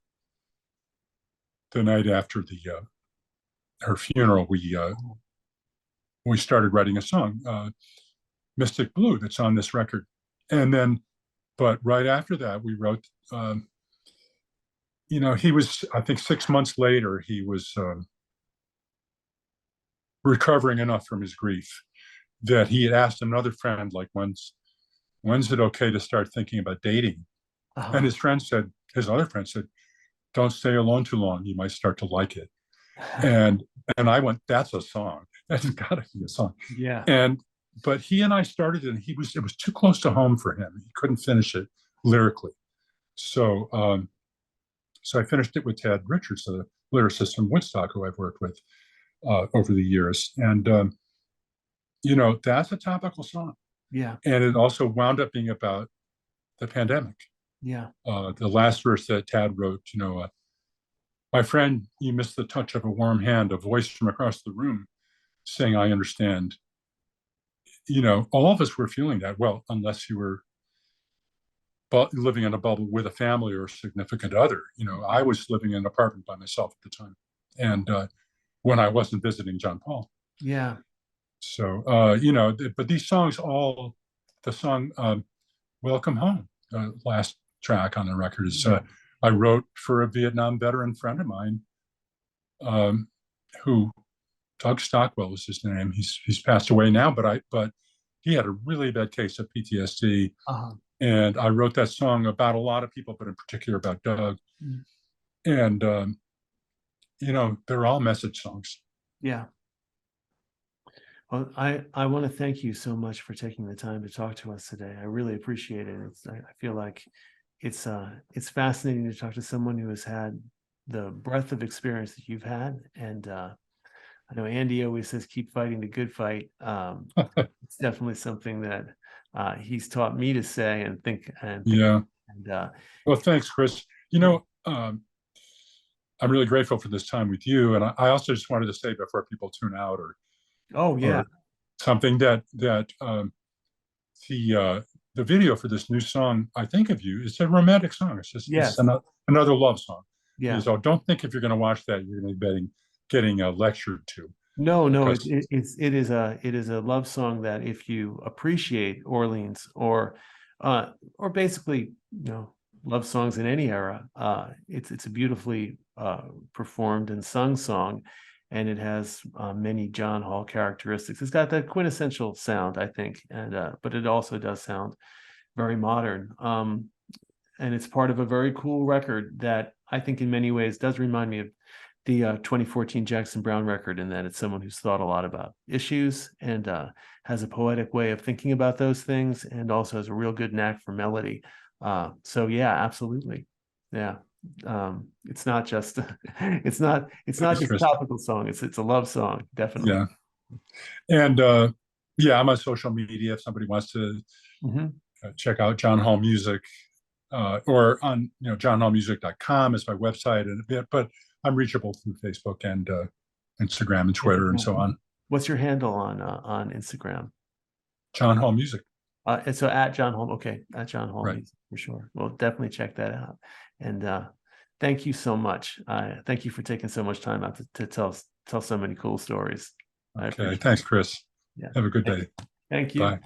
her funeral, we started writing a song, Mystic Blue, that's on this record. And then, but right after that, we wrote, he was, I think 6 months later, he was recovering enough from his grief that he had asked another friend, like, when's it okay to start thinking about dating? And his other friend said, don't stay alone too long. You might start to like it. And I went, that's a song. That's gotta be a song. But he and I started, and it was too close to home for him. He couldn't finish it lyrically. So I finished it with Tad Richards, a lyricist from Woodstock, who I've worked with over the years. And, that's a topical song. And it also wound up being about the pandemic. Yeah. The last verse that Tad wrote, my friend, you miss the touch of a warm hand, a voice from across the room saying, I understand. All of us were feeling that. Well, unless you were living in a bubble with a family or a significant other. I was living in an apartment by myself at the time. And when I wasn't visiting John Paul. Yeah. So, but these songs the song Welcome Home, last track on the record is I wrote for a Vietnam veteran friend of mine, who Doug Stockwell was his name. He's passed away now, but he had a really bad case of PTSD. And I wrote that song about a lot of people, but in particular about Doug. And, they're all message songs. Yeah. Well, I want to thank you so much for taking the time to talk to us today. I really appreciate it. I feel like it's fascinating to talk to someone who has had the breadth of experience that you've had. And I know Andy always says, keep fighting the good fight. It's definitely something that he's taught me to say and think. Yeah. And well, thanks, Chris. I'm really grateful for this time with you. And I also just wanted to say before people tune out or something that the video for this new song, I Think of You, is a romantic song. It's just it's another love song. Yeah. So don't think if you're going to watch that, you're going to be getting lectured to. No, it is a love song that if you appreciate Orleans or basically, love songs in any era, it's a beautifully performed and sung song, and it has many John Hall characteristics. It's got that quintessential sound, I think, and but it also does sound very modern. And it's part of a very cool record that I think in many ways does remind me of the 2014 Jackson Browne record, in that it's someone who's thought a lot about issues and has a poetic way of thinking about those things, and also has a real good knack for melody. So yeah, absolutely. Yeah. It's not just it's not just a topical song. It's a love song, definitely. Yeah. And I'm on social media if somebody wants to check out John Hall Music, or on johnhallmusic.com is my website, and but I'm reachable through Facebook and Instagram and Twitter and so on. What's your handle on Instagram? John Hall Music. So at John Hall, okay, at John Hall Music, for sure. Well, definitely check that out. And thank you so much. Thank you for taking so much time out to tell so many cool stories. Okay, thanks, Chris. Yeah. Have a good day. Thank you. Bye.